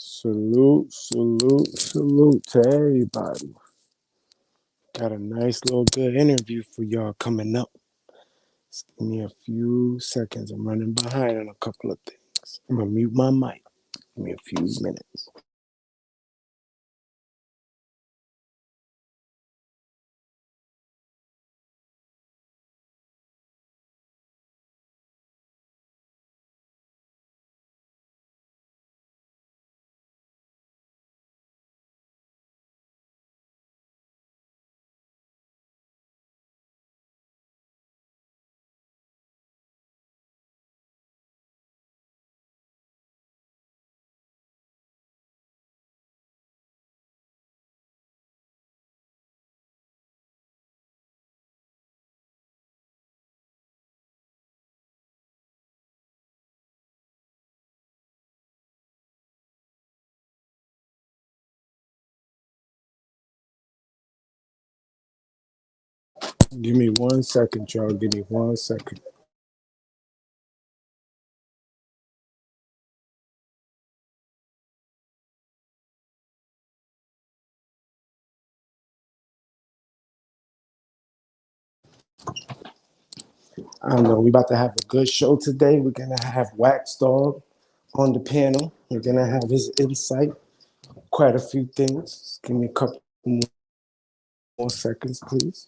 Salute, salute, salute to everybody. Got a nice little good interview for y'all coming up. Just give me a few seconds. I'm running behind on a couple of things. I'm gonna mute my mic. Give me a few minutes. Give me 1 second, y'all. Give me 1 second. I don't know. We about to have a good show today. We're gonna have Wax Dog on the panel. We're gonna have his insight. Quite a few things. Just give me a couple more seconds, please.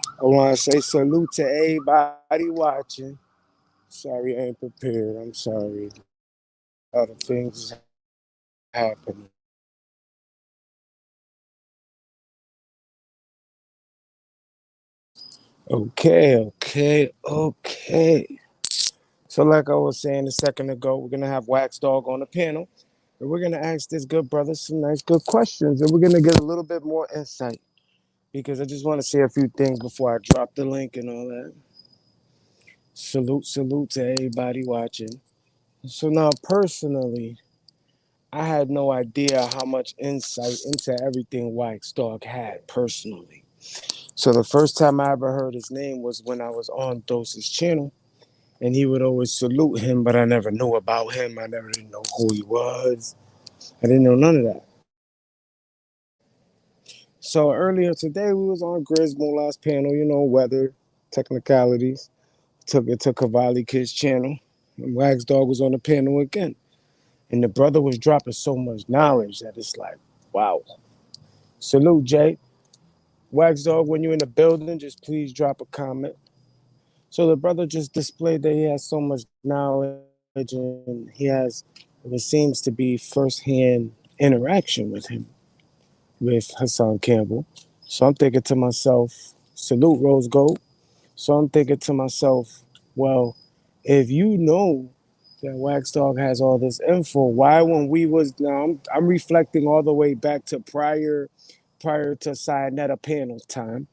I want to say salute to everybody watching. Sorry, I ain't prepared. I'm sorry. A lot of things happen. Okay. So, like I was saying a second ago, we're gonna have Wax Dog on the panel, and we're gonna ask this good brother some nice, good questions, and we're gonna get a little bit more insight because I just want to say a few things before I drop the link and all that. Salute to everybody watching. So now, personally, I had no idea how much insight into everything Wax Dog had personally. So the first time I ever heard his name was when I was on Dose's channel, and he would always salute him, but I never knew about him. I never didn't know who he was. I didn't know none of that. So earlier today, we was on Grizz Mula's panel, weather, technicalities. Took it to Cavalli Kid's channel, and Wax Dog was on the panel again. And the brother was dropping so much knowledge that it's like, wow. Salute, Jay. Wax Dog, when you're in the building, just please drop a comment. So the brother just displayed that he has so much knowledge and he has what seems to be firsthand interaction with him, with Hassan Campbell. So I'm thinking to myself, salute Rose Gold. So I'm thinking to myself, well, if you know that Wax Dog has all this info, why when we was now I'm reflecting all the way back to prior to Cyanetta panel time.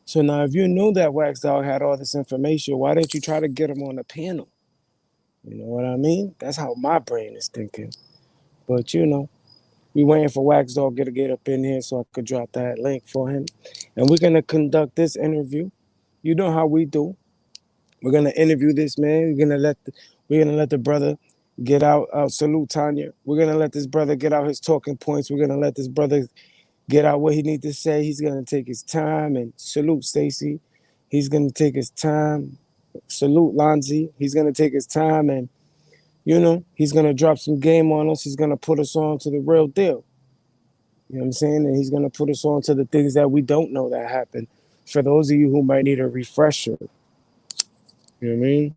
So now if you knew that Wax Dog had all this information, why didn't you try to get him on the panel? You know what I mean? That's how my brain is thinking. But we waiting for Wax Dog to get up in here so I could drop that link for him. And we're gonna conduct this interview. You know how we do. We're gonna interview this man. We're gonna let the brother get out. Salute Tanya. We're gonna let this brother get out his talking points. We're gonna let this brother get out what he needs to say. He's gonna take his time and salute Stacy. He's gonna take his time. Salute Lonzy. He's gonna take his time and he's gonna drop some game on us. He's gonna put us on to the real deal. You know what I'm saying? And he's gonna put us on to the things that we don't know that happen. For those of you who might need a refresher, you know what I mean?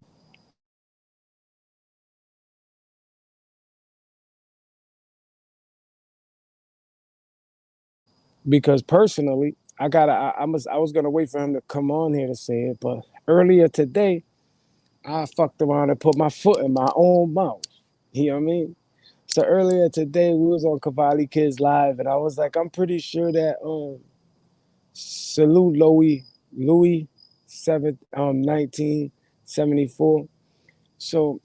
Because personally, I was gonna wait for him to come on here to say it, but earlier today I fucked around and put my foot in my own mouth. You know what I mean? So earlier today we was on Cavalli Kids Live, and I was like, I'm pretty sure that Salute Louis 1974. So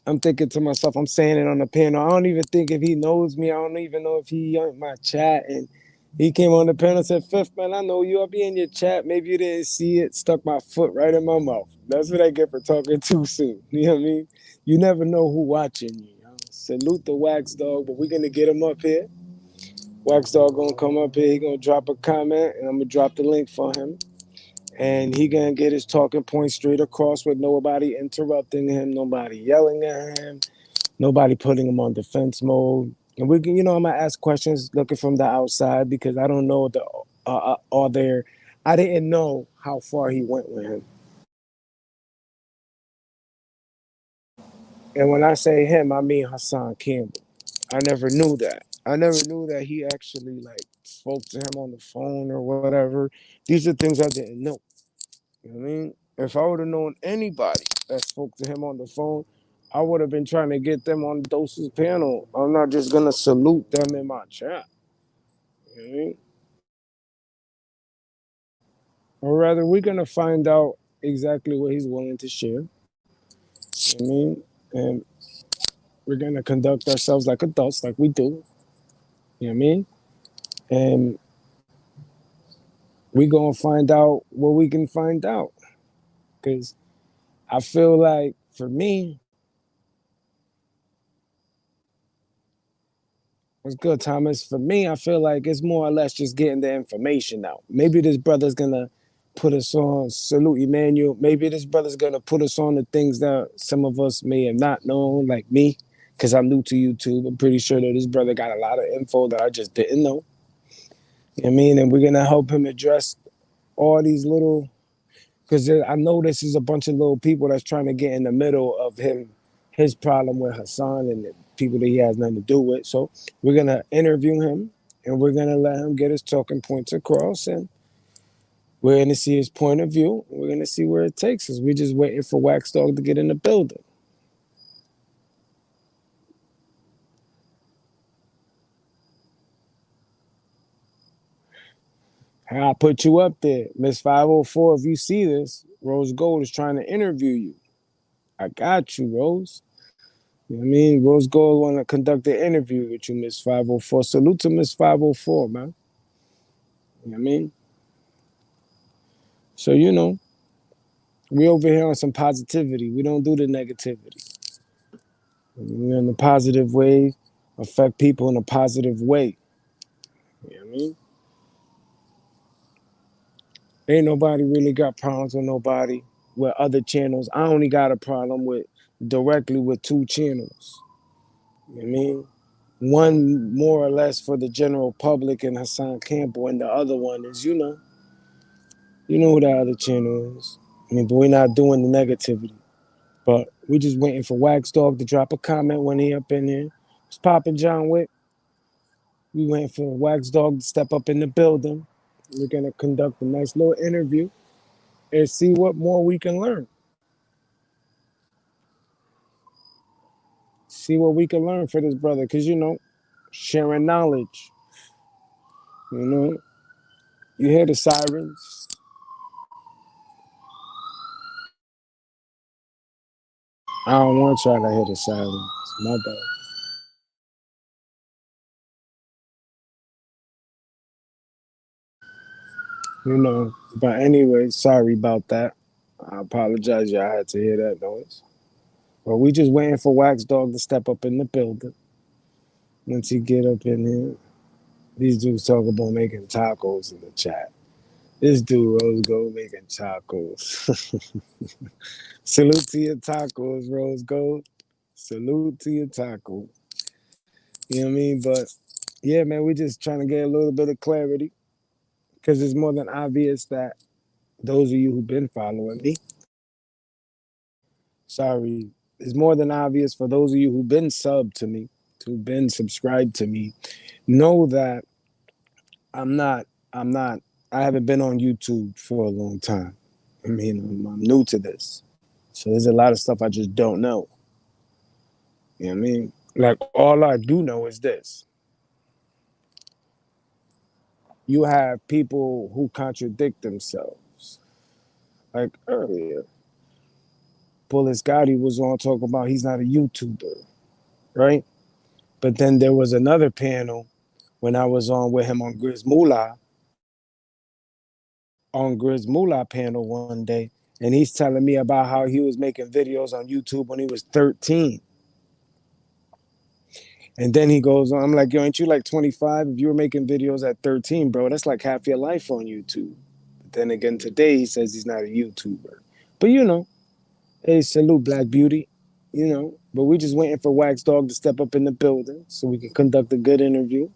I'm thinking to myself, I'm saying it on the panel. I don't even think if he knows me. I don't even know if he on my chat. And he came on the panel and said, Fifth, man, I know you. I'll be in your chat. Maybe you didn't see it. Stuck my foot right in my mouth. That's what I get for talking too soon. You know what I mean? You never know who watching you. Salute the Wax Dog, but we're going to get him up here. Wax Dog going to come up here. He going to drop a comment, and I'm going to drop the link for him. And he going to get his talking point straight across with nobody interrupting him, nobody yelling at him, nobody putting him on defense mode. And we can, I'm gonna ask questions looking from the outside because I don't know the are there. I didn't know how far he went with him. And when I say him, I mean Hassan Campbell. I never knew that. I never knew that he actually like spoke to him on the phone or whatever. These are things I didn't know. You know what I mean? If I would have known anybody that spoke to him on the phone, I would have been trying to get them on Dose's panel. I'm not just gonna salute them in my chat. You know what I mean? Or rather, we're gonna find out exactly what he's willing to share. You know what I mean? And we're gonna conduct ourselves like adults, like we do. You know what I mean? And we're gonna find out what we can find out. Cause I feel like for me, what's good, Thomas? For me, I feel like it's more or less just getting the information out. Maybe this brother's gonna put us on Salute Emmanuel. Maybe this brother's gonna put us on the things that some of us may have not known, like me, because I'm new to YouTube. I'm pretty sure that this brother got a lot of info that I just didn't know. You know what I mean? And we're gonna help him address all these little, because I know this is a bunch of little people that's trying to get in the middle of his problem with Hassan and the people that he has nothing to do with. So we're gonna interview him and we're gonna let him get his talking points across, and we're gonna see his point of view. We're gonna see where it takes us. We're just waiting for Wax Dog to get in the building. I put you up there, Miss 504. If you see this, Rose Gold is trying to interview you. I got you, Rose. You know what I mean? Rose Gold want to conduct an interview with you, Miss 504. Salute to Miss 504, man. You know what I mean? So, we over here on some positivity. We don't do the negativity. We're in the positive way, affect people in a positive way. You know what I mean? Ain't nobody really got problems with nobody with other channels. I only got a problem with directly with two channels. You know what I mean? One more or less for the general public and Hassan Campbell, and the other one is, who the other channel is. I mean, but we're not doing the negativity. But we just waiting for Wax Dog to drop a comment when he up in here. It's popping John Wick. We waiting for Wax Dog to step up in the building. We're gonna conduct a nice little interview and see what more we can learn. See what we can learn for this brother, because sharing knowledge. You know, you hear the sirens. I don't want y'all to hear the sirens. My bad. But anyway, sorry about that. I apologize. Y'all had to hear that noise. But we just waiting for Wax Dog to step up in the building. Once he get up in here, these dudes talk about making tacos in the chat. This dude Rose Gold making tacos. Salute to your tacos, Rose Gold. Salute to your tacos. You know what I mean? But yeah, man, we just trying to get a little bit of clarity because it's more than obvious that those of you who've been following me, sorry, it's more than obvious for those of you who've been subbed to me, who've been subscribed to me, know that I'm not, I'm not, I haven't been on YouTube for a long time. I mean, I'm new to this. So there's a lot of stuff I just don't know. You know what I mean? Like all I do know is this. You have people who contradict themselves. Like earlier, Bulletz Gotti was on talking about he's not a YouTuber, right? But then there was another panel when I was on with him on Grizz Mula panel one day, and he's telling me about how he was making videos on YouTube when he was 13. And then he goes on, I'm like, yo, ain't you like 25? If you were making videos at 13, bro, that's like half your life on YouTube. But then again, today he says he's not a YouTuber. But hey, salute Black Beauty, But we just waiting for Wax Dog to step up in the building so we can conduct a good interview.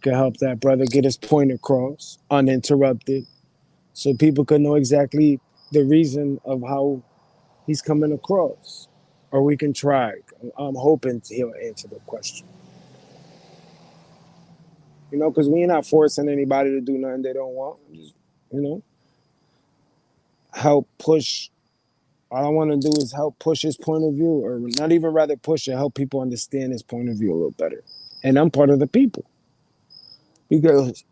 Can help that brother get his point across uninterrupted so people can know exactly the reason of how he's coming across. Or we can try. I'm hoping he'll answer the question. Because we're not forcing anybody to do nothing they don't want. Just, you know, help push. All I want to do is help push his point of view, or not even rather push it, help people understand his point of view a little better. And I'm part of the people. Because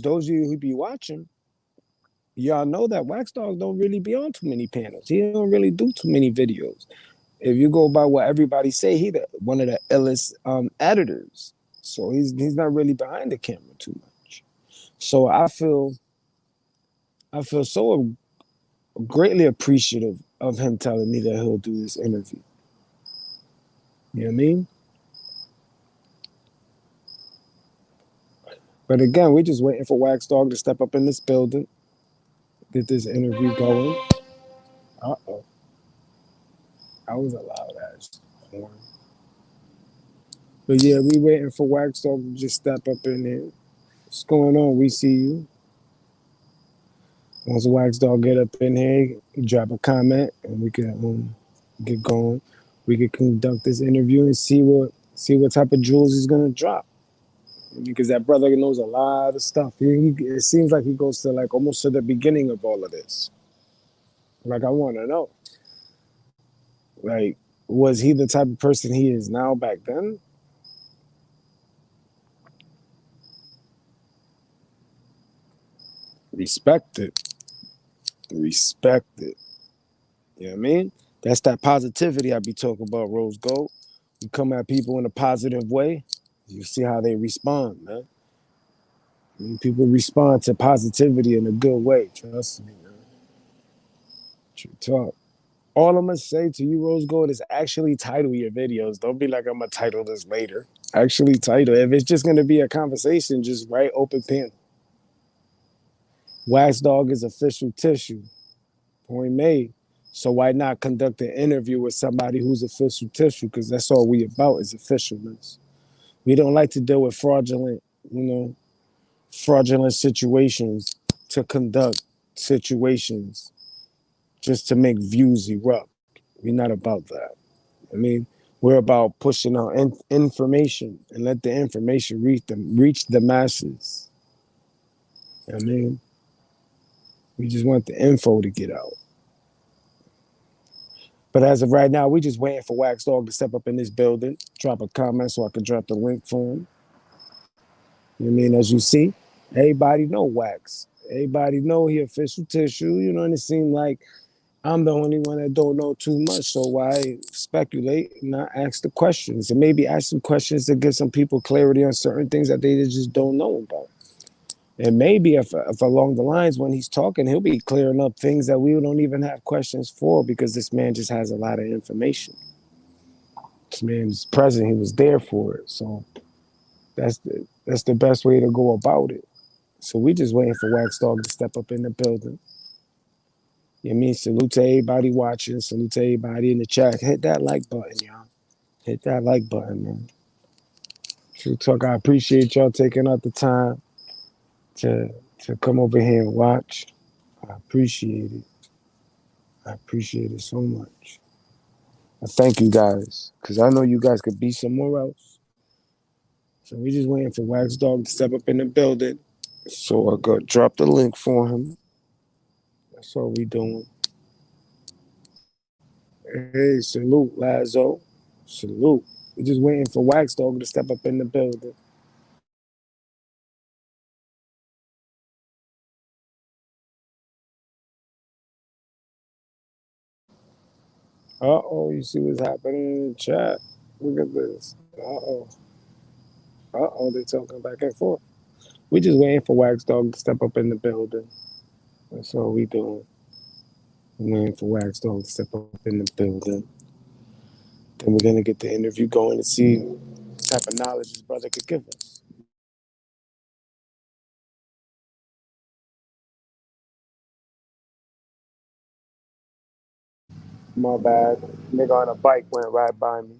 those of you who be watching, y'all know that Wax Dog don't really be on too many panels. He don't really do too many videos. If you go by what everybody say, he one of the illest editors. So he's not really behind the camera too much. So I feel so greatly appreciative of him telling me that he'll do this interview. You know what I mean? But again, we're just waiting for Wax Dog to step up in this building, get this interview going. Uh-oh. That was a loud ass horn. But yeah, we waiting for Wax Dog to just step up in here. What's going on? We see you. Once Wax Dog get up in here, drop a comment, and we can get going. We can conduct this interview and see what type of jewels he's gonna drop. Because that brother knows a lot of stuff. It seems like he goes to like almost to the beginning of all of this. Like I want to know, like, was he the type of person he is now back then? Respect it, respect it. You know what I mean? That's that positivity I be talking about, Rose Gold. You come at people in a positive way, you see how they respond, man. I mean, people respond to positivity in a good way. Trust me, man. True talk. All I'm gonna say to you, Rose Gold, is actually title your videos. Don't be like I'm gonna title this later. Actually title. If it's just gonna be a conversation, just write open pen. Wax Dog is official tissue. Point made. So why not conduct an interview with somebody who's official tissue? Because that's all we about is officialness. We don't like to deal with fraudulent situations to conduct situations just to make views erupt. We're not about that. I mean, we're about pushing out information and let the information reach the masses. I mean, we just want the info to get out. But as of right now, we just waiting for Wax Dog to step up in this building, drop a comment so I can drop the link for him. You know what I mean? As you see, everybody know Wax. Everybody know he official tissue, and it seemed like I'm the only one that don't know too much. So why speculate and not ask the questions? And maybe ask some questions to give some people clarity on certain things that they just don't know about. And maybe if along the lines when he's talking, he'll be clearing up things that we don't even have questions for because this man just has a lot of information. This man's present. He was there for it. So that's the best way to go about it. So we just waiting for Wax Dog to step up in the building. You know what I mean? Salute to everybody watching. Salute to everybody in the chat. Hit that like button, y'all. Hit that like button, man. True talk. I appreciate y'all taking out the time to come over here and watch. I appreciate it. I appreciate it so much. I thank you guys because I know you guys could be somewhere else. So we just waiting for Wax Dog to step up in the building. So I got drop the link for him. That's what we doing. Hey, salute, Lazo. Salute. We just waiting for Wax Dog to step up in the building. Uh-oh, you see what's happening in the chat. Look at this. Uh-oh. Uh-oh, they talking back and forth. We just waiting for Wax Dog to step up in the building. That's all we doing. We're waiting for Wax Dog to step up in the building. Then we're gonna get the interview going to see what type of knowledge his brother could give us. My bad. Nigga on a bike went right by me,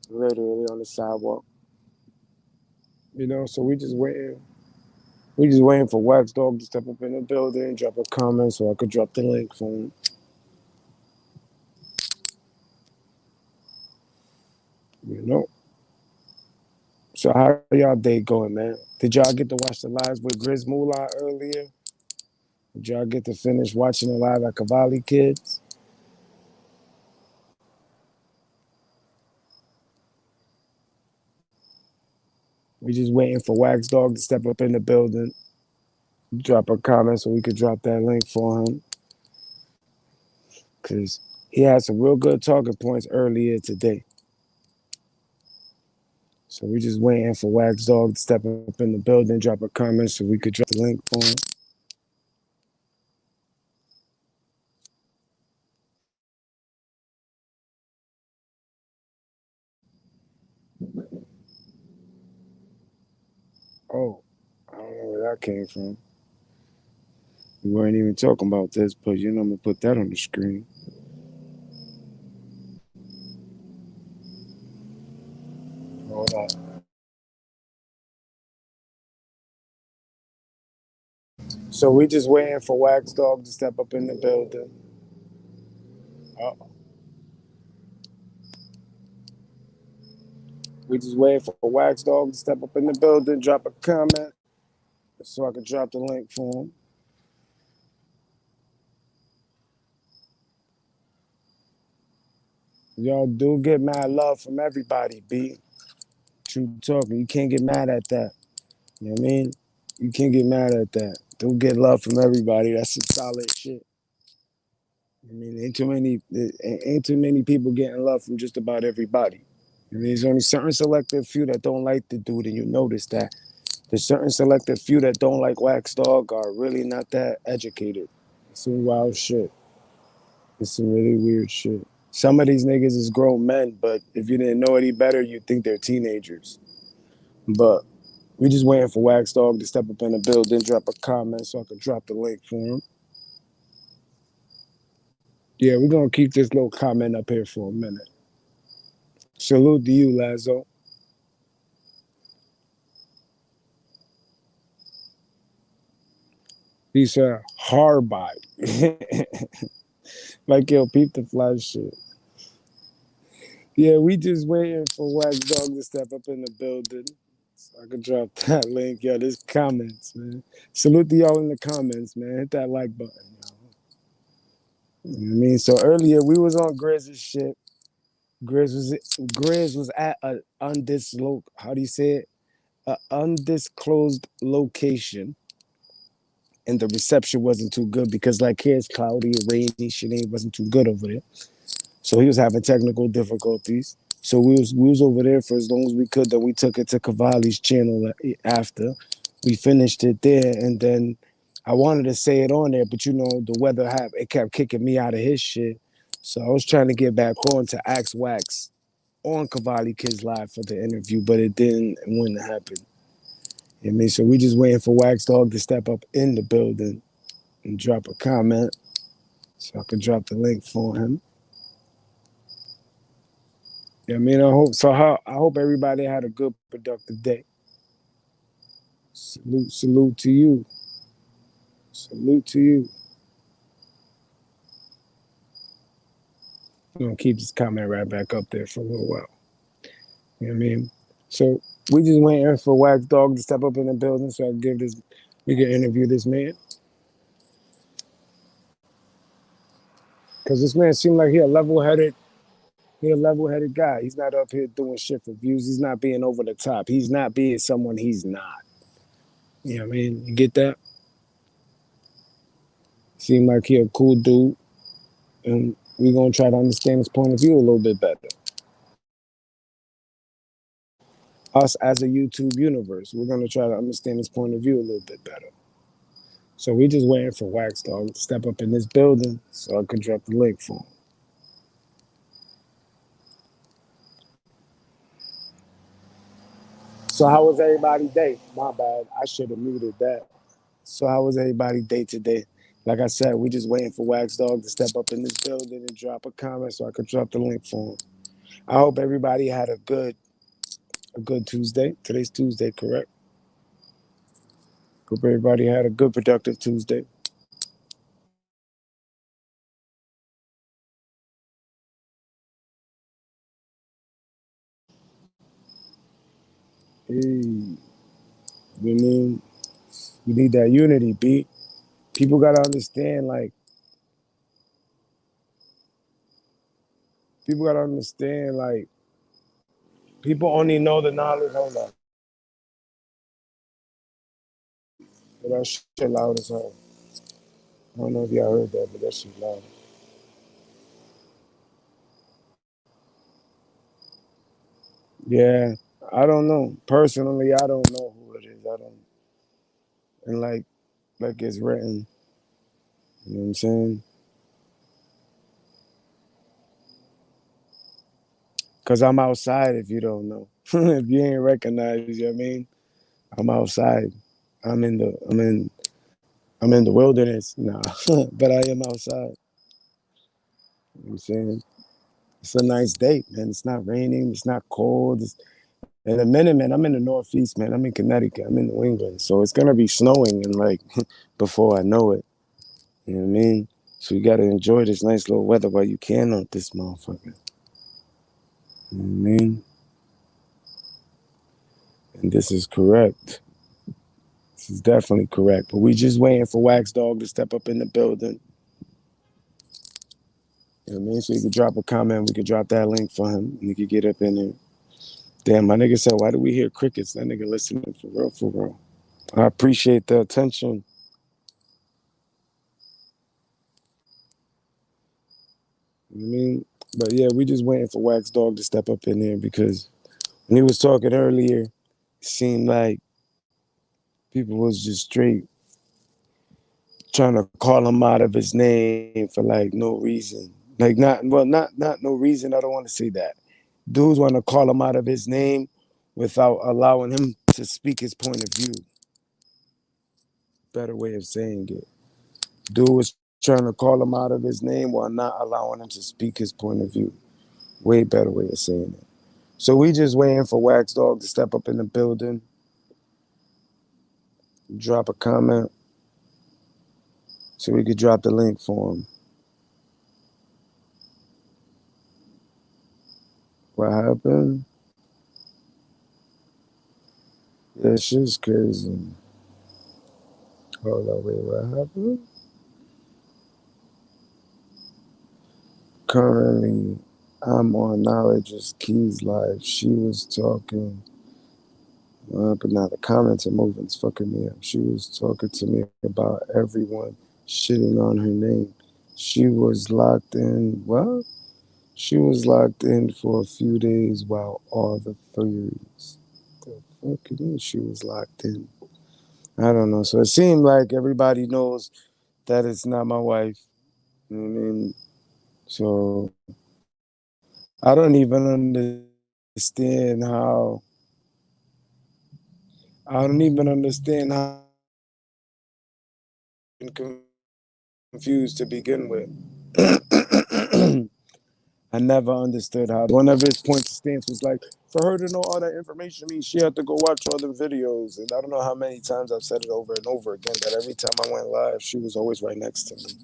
literally on the sidewalk. So we just waiting. We just waiting for Wax Dog to step up in the building, drop a comment so I could drop the link for him. You know. So how y'all day going, man? Did y'all get to watch the lives with Grizz Mula earlier? Did y'all get to finish watching the live at Cavalli Kids? We just waiting for Wax Dog to step up in the building, drop a comment so we could drop that link for him. Cause he had some real good talking points earlier today. So we just waiting for Wax Dog to step up in the building, drop a comment so we could drop the link for him. Oh, I don't know where that came from. We weren't even talking about this, but I'm gonna put that on the screen. Hold on. So we just waiting for Wax Dog to step up in the building. Uh, we just waiting for Wax Dog to step up in the building, drop a comment so I could drop the link for him. Y'all do get mad love from everybody, B. True talking. You can't get mad at that. You know what I mean? You can't get mad at that. Do get love from everybody. That's some solid shit. I mean, ain't too many people getting love from just about everybody. I mean, there's only certain selective few that don't like the dude, and you notice that. There's certain selective few that don't like Wax Dog are really not that educated. It's some wild shit. It's some really weird shit. Some of these niggas is grown men, but if you didn't know any better, you'd think they're teenagers. But we just waiting for Wax Dog to step up in the building, drop a comment so I can drop the link for him. Yeah, we're gonna keep this little comment up here for a minute. Salute to you, Lazo. He said hard bite. Like yo, peep the flash shit. Yeah, we just waiting for Wax Dog to step up in the building. So I could drop that link. Yo, there's comments, man. Salute to y'all in the comments, man. Hit that like button, yo. You know what I mean? So earlier we was on Grizz's shit. Grizz was at a undisclosed, how do you say it? A undisclosed location, and the reception wasn't too good because like here it's cloudy, rainy, shit ain't wasn't too good over there. So he was having technical difficulties. So we was over there for as long as we could. Then we took it to Cavalli's channel after. We finished it there, and then I wanted to say it on there, but the weather it kept kicking me out of his shit. So I was trying to get back on to Axe Wax on Cavalli Kids Live for the interview, but it wouldn't happen. You know what I mean? So we just waiting for Wax Dog to step up in the building and drop a comment so I could drop the link for him. Yeah, I mean, I hope everybody had a good, productive day. Salute to you. Salute to you. I'm gonna keep this comment right back up there for a little while. You know what I mean? So we just waiting for Wax Dog to step up in the building so we can interview this man. Cause this man seemed like he a level-headed guy. He's not up here doing shit for views. He's not being over the top. He's not being someone he's not. You know what I mean? You get that? Seemed like he a cool dude, and we're gonna try to understand his point of view a little bit better. Us as a YouTube universe, we're gonna try to understand his point of view a little bit better. So we just waiting for Wax Dog to step up in this building so I can drop the link for him. So how was everybody's day? My bad. I should have muted that. So how was everybody's day today? Like I said, we just waiting for Wax Dog to step up in this building and drop a comment so I could drop the link for him. I hope everybody had a good Tuesday. Today's Tuesday, correct? Hope everybody had a good productive Tuesday. Hey, we need we need that unity, B. People gotta understand, like people gotta understand, like people only know the knowledge. Hold on, that shit loud as hell. I don't know if y'all heard that, but that shit loud. Yeah, I don't know. Personally, I don't know who it is. I don't, and like it's written. You know what I'm saying? Cause I'm outside. If you don't know, if you ain't recognized, you know what I mean? I'm outside. I'm in the wilderness. Nah, but I am outside. You know what I'm saying? It's a nice day, man. It's not raining. It's not cold. In a minute, man, I'm in the Northeast, man. I'm in Connecticut. I'm in New England. So it's going to be snowing and like before I know it. You know what I mean? So you got to enjoy this nice little weather while you can on this motherfucker. You know what I mean? And this is correct. This is definitely correct. But we just waiting for Wax Dog to step up in the building. You know what I mean? So you could drop a comment. We could drop that link for him. And he could get up in there. Damn, my nigga said, why do we hear crickets? That nigga listening for real, for real. I appreciate the attention. You know what I mean? But yeah, we just waiting for Wax Dog to step up in there because when he was talking earlier, it seemed like people was just straight trying to call him out of his name for like no reason. Like not no reason. I don't want to say that. Dudes want to call him out of his name without allowing him to speak his point of view. Better way of saying it. Dude was trying to call him out of his name while not allowing him to speak his point of view. Way better way of saying it. So we just waiting for Wax Dog to step up in the building, drop a comment, so we could drop the link for him. What happened? Yeah, shit's crazy. Hold on, wait, what happened? Currently, I'm on Knowledge is Key's live. She was talking, but now the comments are moving. It's fucking me up. She was talking to me about everyone shitting on her name. She was locked in. What? She was locked in for a few days while all the theories. The fuck it is she was locked in. I don't know. So it seemed like everybody knows that it's not my wife. You know what I mean? So I don't even understand how. I don't even understand how I'm confused to begin with. I never understood how one of his points of stance was like, for her to know all that information means she had to go watch all the videos. And I don't know how many times I've said it over and over again that every time I went live, she was always right next to me.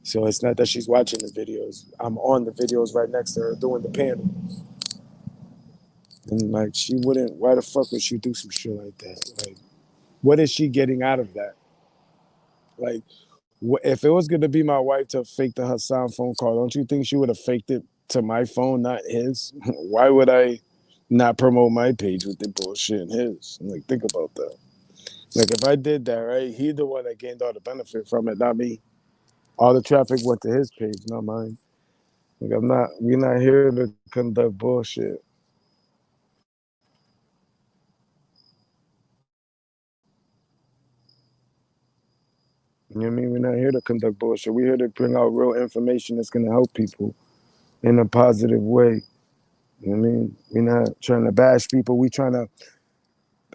So it's not that she's watching the videos. I'm on the videos right next to her doing the panel. And like she wouldn't, why the fuck would she do some shit like that? Like, what is she getting out of that? Like, If it was gonna be my wife to fake the Hassan phone call, don't you think she would have faked it to my phone, not his? Why would I not promote my page with the bullshit in his? Like, think about that. Like, if I did that, right, he the one that gained all the benefit from it, not me. All the traffic went to his page, not mine. Like, we're not here to conduct bullshit. You know what I mean? We're not here to conduct bullshit. We're here to bring out real information that's gonna help people in a positive way. You know what I mean? We're not trying to bash people. We trying to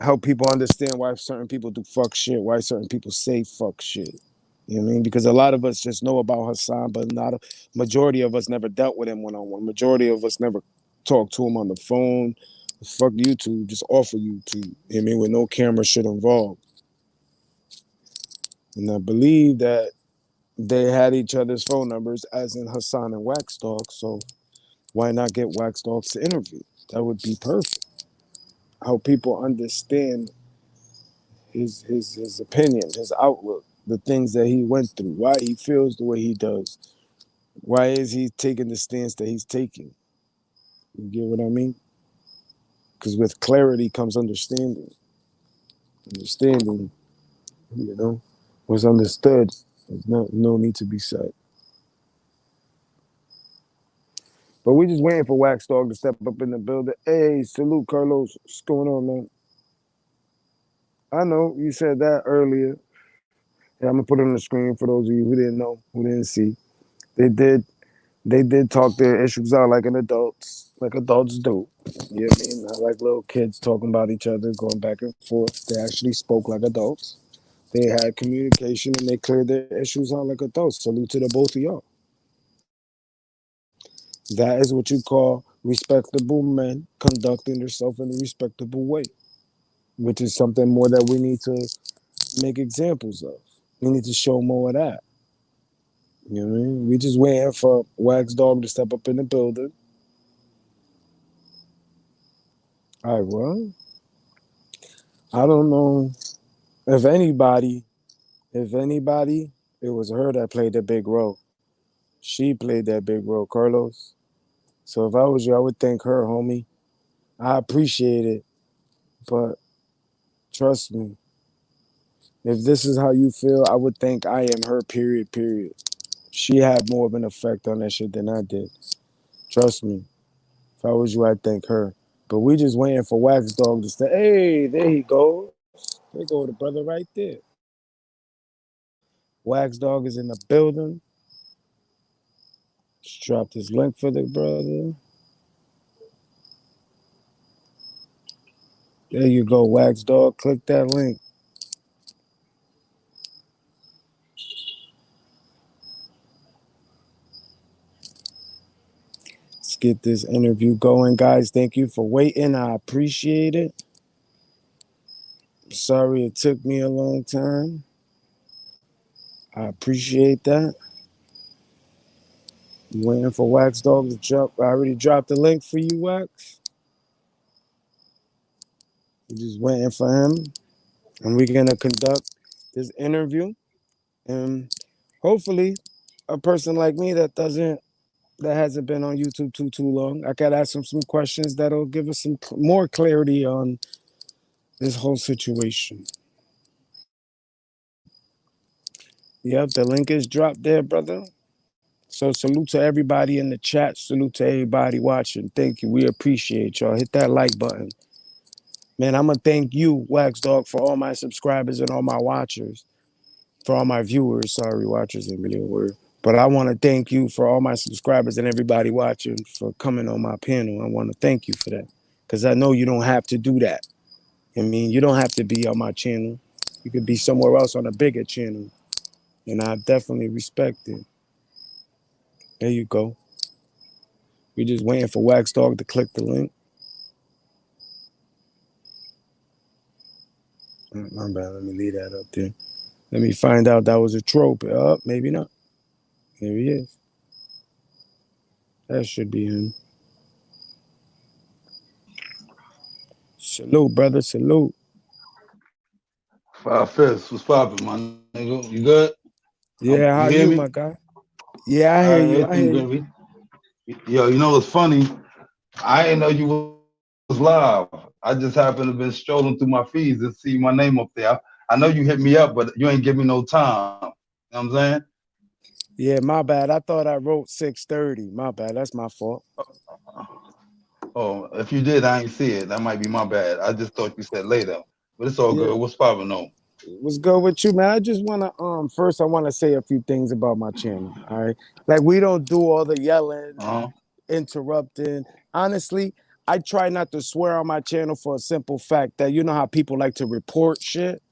help people understand why certain people do fuck shit, why certain people say fuck shit. You know what I mean? Because a lot of us just know about Hassan, but not a majority of us never dealt with him one on one. Majority of us never talked to him on the phone. Fuck YouTube, just off of YouTube. You know what I mean? With no camera shit involved. And I believe that they had each other's phone numbers, as in Hassan and Wax Dog. So why not get Wax Dogs to interview? That would be perfect. How people understand his opinion, his outlook, the things that he went through, why he feels the way he does, why is he taking the stance that he's taking. You get what I mean? Because with clarity comes understanding. Understanding, was understood. There's no need to be said. But we just waiting for Wax Dog to step up in the building. Hey, salute, Carlos. What's going on, man? I know you said that earlier. Yeah, I'm gonna put it on the screen for those of you who didn't know, who didn't see. They did they did talk their issues out like adults do. You know what I mean? Not like little kids talking about each other, going back and forth. They actually spoke like adults. They had communication and they cleared their issues out like adults. Salute to the both of y'all. That is what you call respectable men conducting themselves in a respectable way, which is something more that we need to make examples of. We need to show more of that. You know what I mean? We just waiting for Wax Dog to step up in the building. All right, well, I don't know if anybody, if anybody, it was her that played the big role. She played that big role, Carlos. So if I was you, I would thank her, homie. I appreciate it, but trust me, if this is how you feel, I would think I am her. Period. Period. She had more of an effect on that shit than I did. Trust me. If I was you, I'd thank her. But we just waiting for Wax Dog to say, hey, there he goes. There go the brother right there. Wax Dog is in the building. Just dropped his link for the brother. There you go, Wax Dog. Click that link. Let's get this interview going, guys. Thank you for waiting. I appreciate it. Sorry it took me a long time. I appreciate that. Waiting for Wax Dog to drop. I already dropped the link for you, Wax. We're just waiting for him. And we're gonna conduct this interview. And hopefully a person like me that hasn't been on YouTube too long, I could ask him some questions that'll give us some more clarity on this whole situation. Yep, the link is dropped there, brother. So salute to everybody in the chat. Salute to everybody watching. Thank you. We appreciate y'all. Hit that like button. Man, I'm gonna thank you, Wax Dog, for all my subscribers and all my watchers. For all my viewers, sorry, watchers ain't really a word. But I want to thank you for all my subscribers and everybody watching for coming on my panel. I want to thank you for that. Because I know you don't have to do that. I mean, you don't have to be on my channel. You could be somewhere else on a bigger channel. And I definitely respect it. There you go. We're just waiting for Wax Dog to click the link. My bad. Let me leave that up there. Let me find out that was a trope. Maybe not. Here he is. That should be him. Salute, brother. Salute. 5 5. What's poppin', my nigga? You good? Yeah, You how hear you, me? my guy? Yeah, I hear you. I Everything hear you. gravy. Yo, you know what's funny? I didn't know you was live. I just happened to been strolling through my feeds and see my name up there. I know you hit me up, but you ain't give me no time. You know what I'm saying? Yeah, my bad. I thought I wrote 6:30. My bad. That's my fault. Oh, if you did, I ain't see it. That might be my bad. I just thought you said later. But it's all Yeah. good. What's poppin' on? What's good with you, man? I just wanna first I wanna say a few things about my channel. All right. Like we don't do all the yelling, Uh-huh. interrupting. Honestly, I try not to swear on my channel for a simple fact that you know how people like to report shit.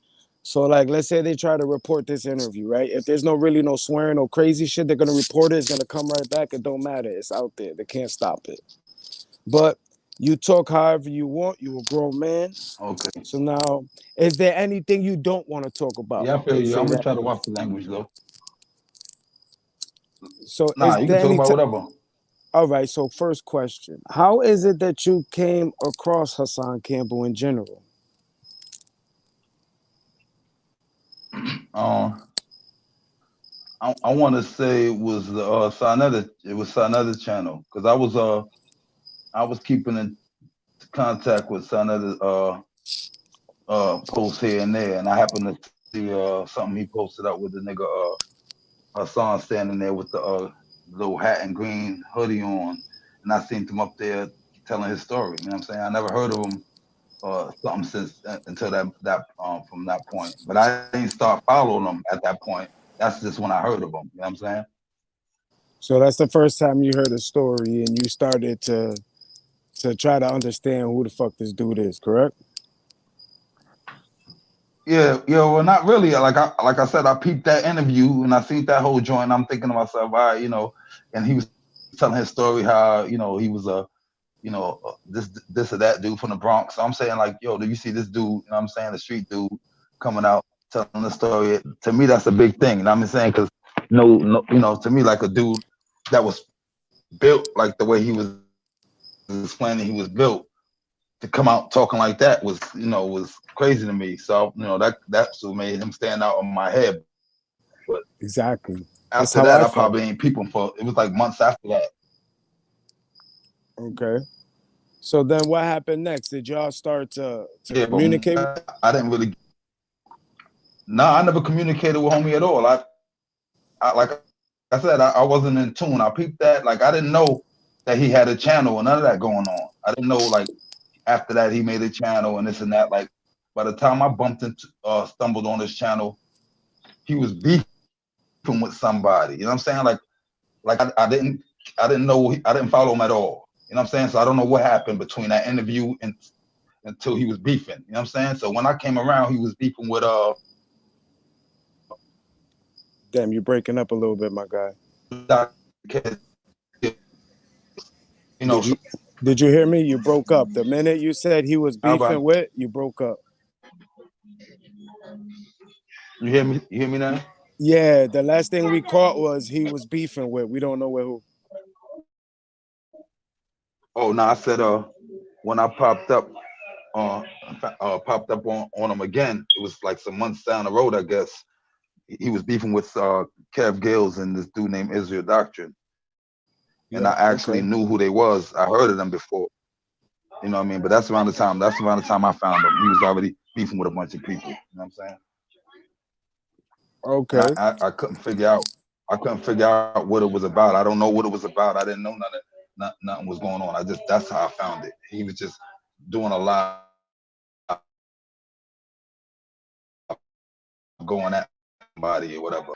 So like let's say they try to report this interview, right? If there's no really no swearing or crazy shit, they're gonna report it, it's gonna come right back. It don't matter. It's out there. They can't stop it. But you talk however you want, you a grown man. Okay. So now, is there anything you don't want to talk about? Yeah, I feel Let's you. say I'm gonna that. try to watch the language though. So Nah, is you can there talk any about time? whatever. All right. So first question: how is it that you came across Hassan Campbell in general? Um, I want to say it was the Sinetta. It was Sinetta channel because I was keeping in contact with Sinetta posts here and there, and I happened to see something he posted up with the nigga Hassan standing there with the little hat and green hoodie on, and I seen him up there telling his story. You know what I'm saying? I never heard of him something since until that from that point, but I didn't start following him at that point. That's just when I heard of him. You know what I'm saying? So that's the first time you heard a story, and you started to try to understand who the fuck this dude is. Correct? Yeah, yeah, well, not really. Like I said, I peeped that interview and I seen that whole joint. I'm thinking to myself, all right, and he was telling his story how he was this or that dude from the Bronx. So I'm saying like, yo, do you see this dude? You know what I'm saying, the street dude coming out telling the story. To me, that's a big thing. You know what I'm saying? Because no, to me, like a dude that was built like the way he was explaining he was built to come out talking like that was crazy to me. So that's what made him stand out in my head. But after Exactly. that, I That's probably how I ain't felt. peeping for it was like months after that. Okay. So then, what happened next? Did y'all start to Yeah, from communicate? that, I didn't really. No, I never communicated with homie at all. I like I said, I wasn't in tune. I peeped that. Like I didn't know that he had a channel and none of that going on. I didn't know like after that he made a channel and this and that. Like by the time I stumbled on his channel, he was beefing with somebody. You know what I'm saying? I didn't know I didn't follow him at all. You know what I'm saying? So I don't know what happened between that interview and until he was beefing. You know what I'm saying? So when I came around, he was beefing with Damn, you're breaking up a little bit, my guy. you Did know. you So did you hear me? You broke up. The minute you said he was how about beefing with, you broke up. you hear me? You hear me now? Yeah, the last thing we caught was he was beefing with. We don't know with who. Oh no, I said when I uh, popped up on him again, it was like some months down the road, I guess. He was beefing with Kev Gills and this dude named Israel Doctrine, and I Yep. actually knew Okay. who they was. I heard of them before. You know what I mean? But that's around the time. That's around the time I found him. He was already beefing with a bunch of people. You know what I'm saying? And Okay. I couldn't figure out. I couldn't figure out what it was about. I don't know what it was about. I didn't know nothing was going on. That's how I found it. He was just doing a lot going at somebody or whatever.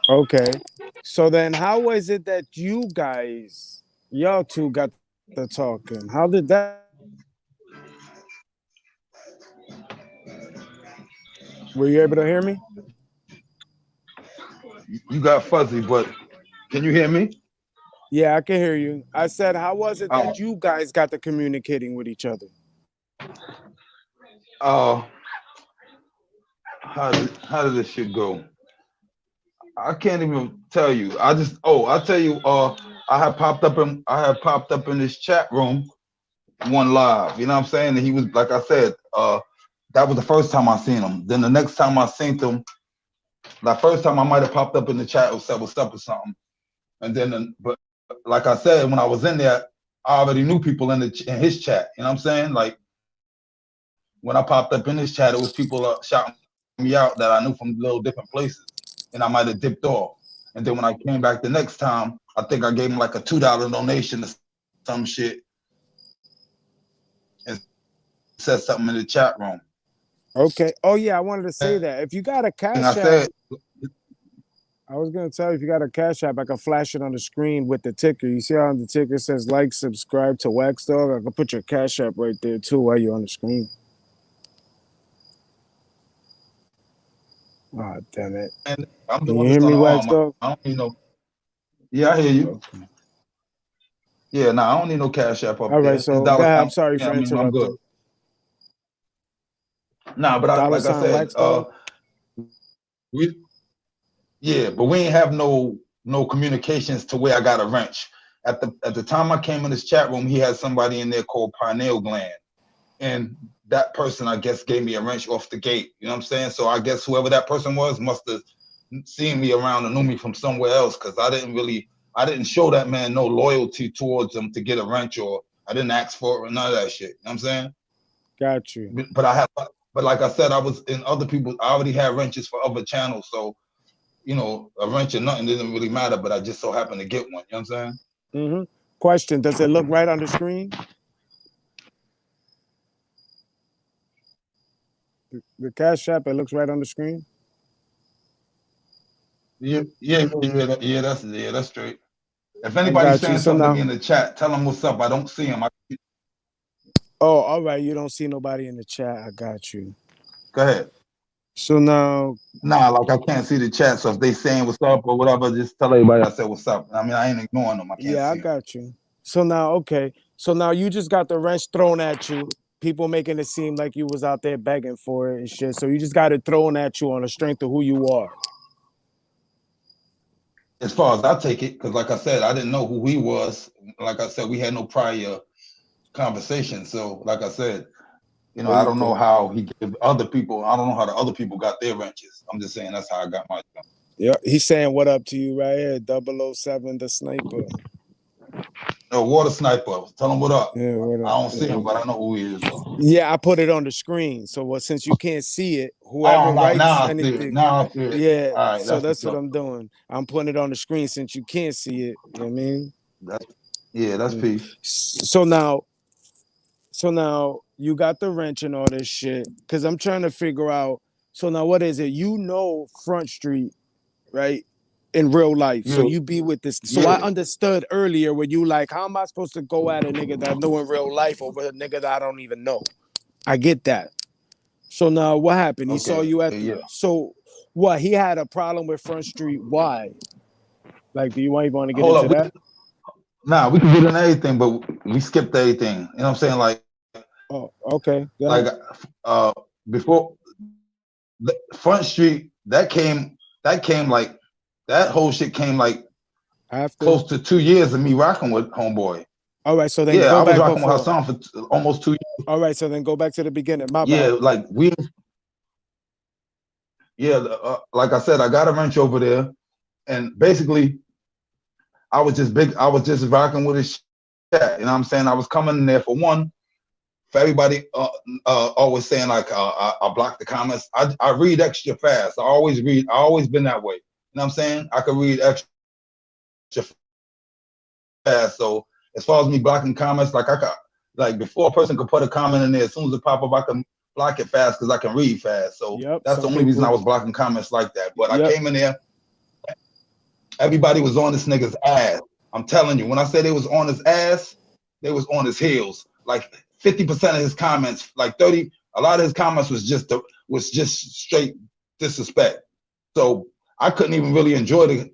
Okay. So then how was it that y'all two got to talking? How did that happen? Were you able to hear me? You got fuzzy, but can you hear me? Yeah, I can hear you. I said, how was it Oh, that you guys got to communicating with each other? uh, how did this shit go? I can't even tell you. I'll tell you. I had popped up in this chat room one live. You know what I'm saying? And he was like I said. That was the first time I seen him. Then the next time I seen him, the first time I might have popped up in the chat or said what's up or something, and then but like I said, when I was in there, I already knew people in his chat. You know what I'm saying? Like when I popped up in his chat, it was people shouting me out that I knew from little different places, and I might have dipped off. And then when I came back the next time, I think I gave him like a $2 donation to some shit and said something in the chat room. Okay. Oh yeah, I wanted to say that if you got a Cash App, I was gonna tell you if you got a Cash App, I can flash it on the screen with the ticker. You see how on the ticker says like, subscribe to Wax Dog? I can put your Cash App right there too while you're on the screen. Oh damn it! And I'm Can doing you this hear on me, the Wax arm. Dog? I don't need no. Yeah, I hear you. Okay. Yeah, I don't need no Cash App up All right, there. It's so go dollar ahead. I'm sign. sorry Yeah, for I mean, I'm good. interrupting. But Dollar like I sign said, Wax Dog? we but we ain't have no communications to where I got a wrench. At the time I came in this chat room, he had somebody in there called Pineal Gland, and that person I guess gave me a wrench off the gate. You know what I'm saying? So I guess whoever that person was must have seen me around and knew me from somewhere else, because I didn't show that man no loyalty towards him to get a wrench, or I didn't ask for it or none of that shit. You know what I'm saying? Got you. But like I said, I was in other people. I already had wrenches for other channels, so a wrench or nothing didn't really matter. But I just so happened to get one. You know what I'm saying? Mm-hmm. Question: does it look right on the screen? The Cash App, it looks right on the screen. Yeah. That's straight. If I anybody's got you. saying So something to now, me in the chat, tell them what's up. I don't see them. oh, all right. You don't see nobody in the chat. I got you. Go ahead. So now, Like I can't see the chat. So if they saying what's up or whatever, just tell everybody I said what's up. I mean, I ain't ignoring them. I can't yeah, I see them. got you. So now, okay. So now you just got the wrench thrown at you. People making it seem like you was out there begging for it and shit. So you just got it thrown at you on the strength of who you are. As far as I take it, because like I said, I didn't know who he was. Like I said, we had no prior conversation. So like I said, I don't know how he gave other people. I don't know how the other people got their wrenches. I'm just saying that's how I got my. Yeah, he's saying what up to you right here, 007 the sniper. No, water sniper. Tell him what up. Yeah, what up? I don't see him, but I know who he is though. Yeah, I put it on the screen. So since you can't see it, whoever Oh, writes now I see it. anything, Now I see it. yeah. All right, So that's that's what's what up. I'm doing. I'm putting it on the screen since you can't see it. You know what I mean? That's peace. So now you got the wrench and all this shit. Cause I'm trying to figure out. So now what is it? Front Street, right? In real life. So you be with this. So I understood earlier when you like, how am I supposed to go at a nigga that I know in real life over a nigga that I don't even know? I get that. So now what happened? He saw you at the, so what? He had a problem with Front Street. Why? Like, do you want to get into that? We can get into everything, but we skipped everything. You know what I'm saying? Like, oh, okay. Like, before the Front Street, that whole shit came like after close to 2 years of me rocking with homeboy. All right, so then I go was back rocking before. with Hassan for almost 2 years. All right, so then go back to the beginning. My bad. Like like I said, I got a wrench over there, and basically, I was just rocking with his shit. You know what I'm saying? I was coming in there for one. For everybody always saying like I block the comments. I read extra fast. I always been that way. You know what I'm saying? I can read extra fast. So as far as me blocking comments, like before a person could put a comment in there, as soon as it pop up, I can block it fast because I can read fast. So that's the only reason I was blocking comments like that. But I came in there, everybody was on this nigga's ass. I'm telling you, when I say they was on his ass, they was on his heels. Like 50% of his comments, like 30, a lot of his comments was just straight disrespect. So I couldn't even really enjoy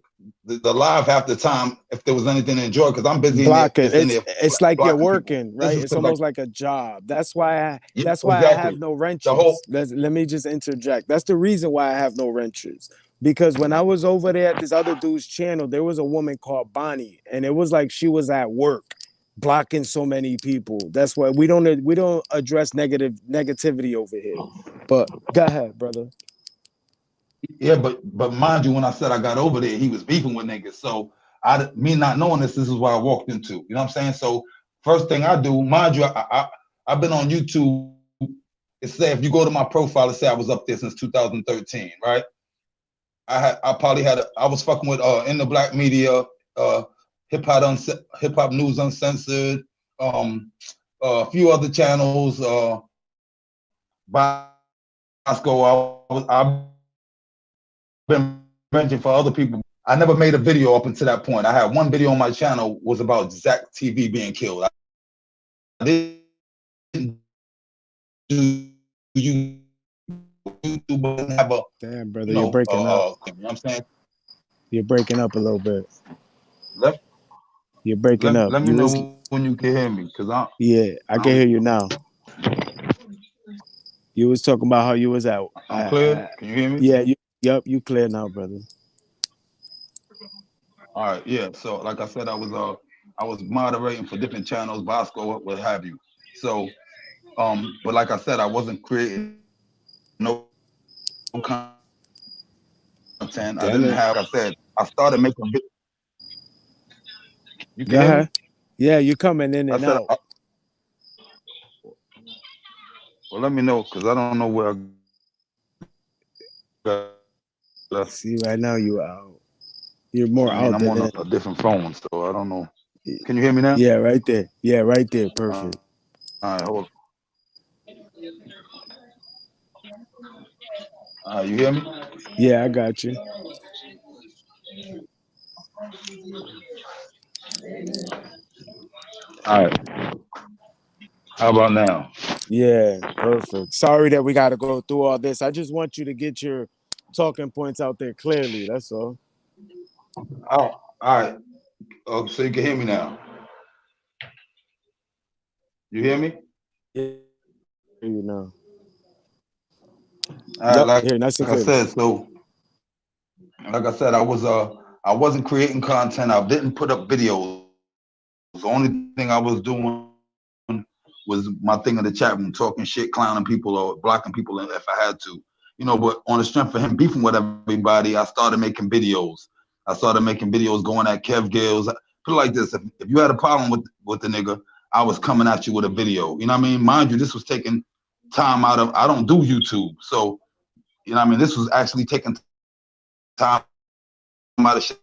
the live half the time if there was anything to enjoy, because I'm busy blocking. in there. It's like you're working, people. right? It's almost like a job. That's why Exactly. I have no wrenches. Let me just interject. That's the reason why I have no wrenches. Because when I was over there at this other dude's channel, there was a woman called Bonnie, and it was like she was at work blocking so many people. That's why we don't address negativity over here. But go ahead, brother. Yeah, but mind you, when I said I got over there, he was beefing with niggas. So me not knowing this is what I walked into. You know what I'm saying? So first thing I do, mind you, I've been on YouTube. It said if you go to my profile, it said I was up there since 2013, right? I was fucking with in the black media, uh hip hop news uncensored, um a few other channels, Bosco. I've been mentioning for other people. I never made a video up until that point. I had one video on my channel was about Zach TV being killed. I didn't do YouTube, but didn't have a Damn, brother, you're breaking up. you know what I'm saying? You're breaking up a little bit. Let, You're breaking up. let me You was, know when you can hear me, because yeah, I I can don't, hear you now. You was talking about how you was out. I'm clear. Can you hear me? Yeah, yup, you clear now, brother. All right, yeah. So like I said, I was moderating for different channels, Bosco, what have you. So but like I said, I wasn't creating no content. I didn't have, like I said, Damn I it. started making you can hear me? Go ahead. Yeah, you coming in I and said out. well, let me know, because I don't know where I got See, right now you out. You're I more mean, I'm out on than in. a different phone, so I don't know. Can you hear me now? Yeah, right there. Yeah, right there. All Perfect. right, hold. You hear me? Yeah, I got you. All right. How about now? Yeah, perfect. Sorry that we got to go through all this. I just want you to get your talking points out there clearly. That's all. Oh, all right. So you can hear me now. You hear me? Yeah, you know. All right. Yep, Like here, I nice and said, clear. I wasn't creating content. I didn't put up videos. The only thing I was doing was my thing in the chat room, talking shit, clowning people, or blocking people if I had to. But on the strength of him beefing with everybody, I started making videos. I started making videos going at Kev Gills. Put it like this: if you had a problem with the nigga, I was coming at you with a video. You know what I mean? Mind you, this was taking time out of. I don't do YouTube, so you know what I mean. This was actually taking time out of shit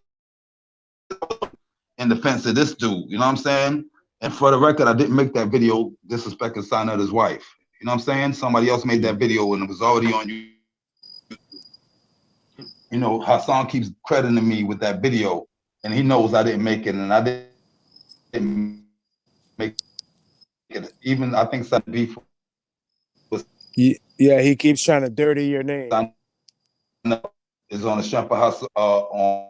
in defense of this dude. You know what I'm saying? And for the record, I didn't make that video disrespecting Sinetta's wife. You know what I'm saying? Somebody else made that video and it was already on YouTube. You know, Hassan keeps crediting me with that video, and he knows I didn't make it, and I didn't make it. Even I think Sinetta's beef with Sinetta's Yeah, he keeps trying to dirty your name. is on the strength of Hassan, on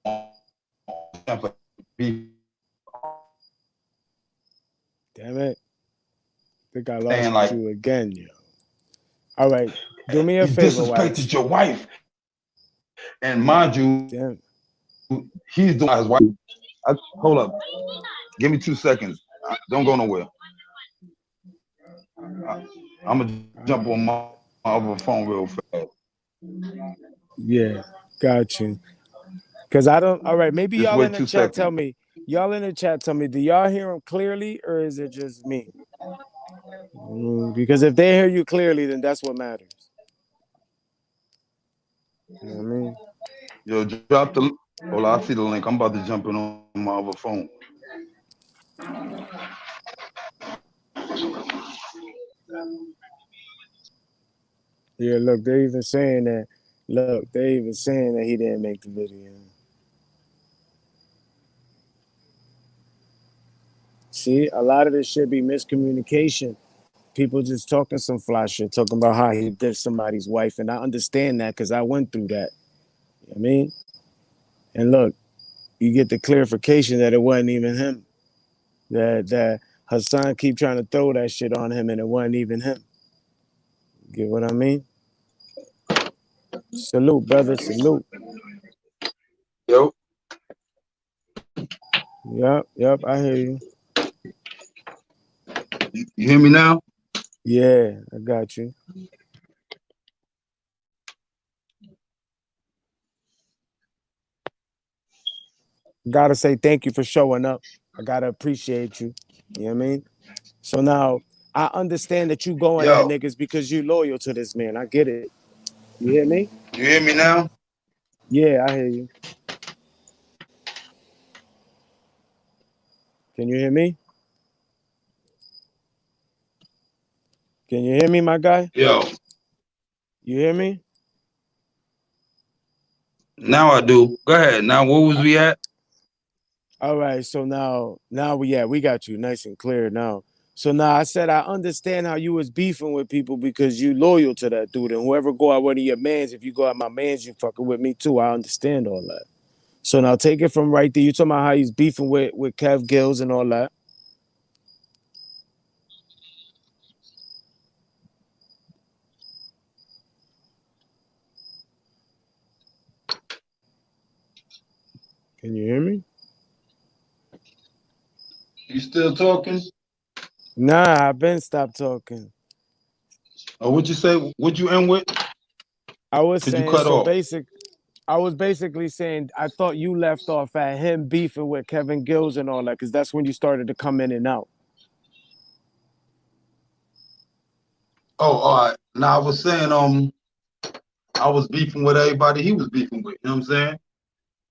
the strength of beef. Damn it. I think I Saying lost like, you again, yo. All right. Do me a you favor, Wax. disrespected your wife, and mind you, Damn. he's doing his wife. Hold up, give me 2 seconds. Don't go nowhere. I'm gonna jump on All my right. other phone real fast. Yeah, got you. Because I don't. All right. Just Maybe wait y'all two in the seconds. chat tell me. Y'all in the chat tell me, do y'all hear him clearly or is it just me? Because if they hear you clearly, then that's what matters. You know what I mean? Yo, drop the. Hold on, I see the link. I'm about to jump in on my other phone. Yeah, look, they're even saying that. Look, they even saying that he didn't make the video. See, a lot of this should be miscommunication. People just talking some fly shit, talking about how he did somebody's wife, and I understand that because I went through that. You know what I mean? And look, you get the clarification that it wasn't even him. That Hassan keep trying to throw that shit on him, and it wasn't even him. Get what I mean? Salute, brother. Salute. Yo, Yep. I hear you. you hear me now? Yeah, I got you. Gotta say thank you for showing up. I gotta appreciate you. You know what I mean? So now I understand that you going at Yo, niggas because you loyal to this man. I get it. You hear me? you hear me now? Yeah, I hear you. Can you hear me? Can you hear me, my guy? Yo, You hear me? now I do. Go ahead. Now, where was we at? All right. So now we got you nice and clear now. So now I said I understand how you was beefing with people because you loyal to that dude. And whoever go out one of your mans, if you go out my mans, you fucking with me too. I understand all that. So now take it from right there. You talking about how he's beefing with Kev Gills and all that. Can you hear me? You still talking? Nah, I've been stopped talking. Or what'd you say? What'd you end with? I was Cause you saying cut so off. basic. I was basically saying I thought you left off at him beefing with Kevin Gills and all that because that's when you started to come in and out. Oh, all right. Now I was saying, I was beefing with everybody he was beefing with. You know what I'm saying?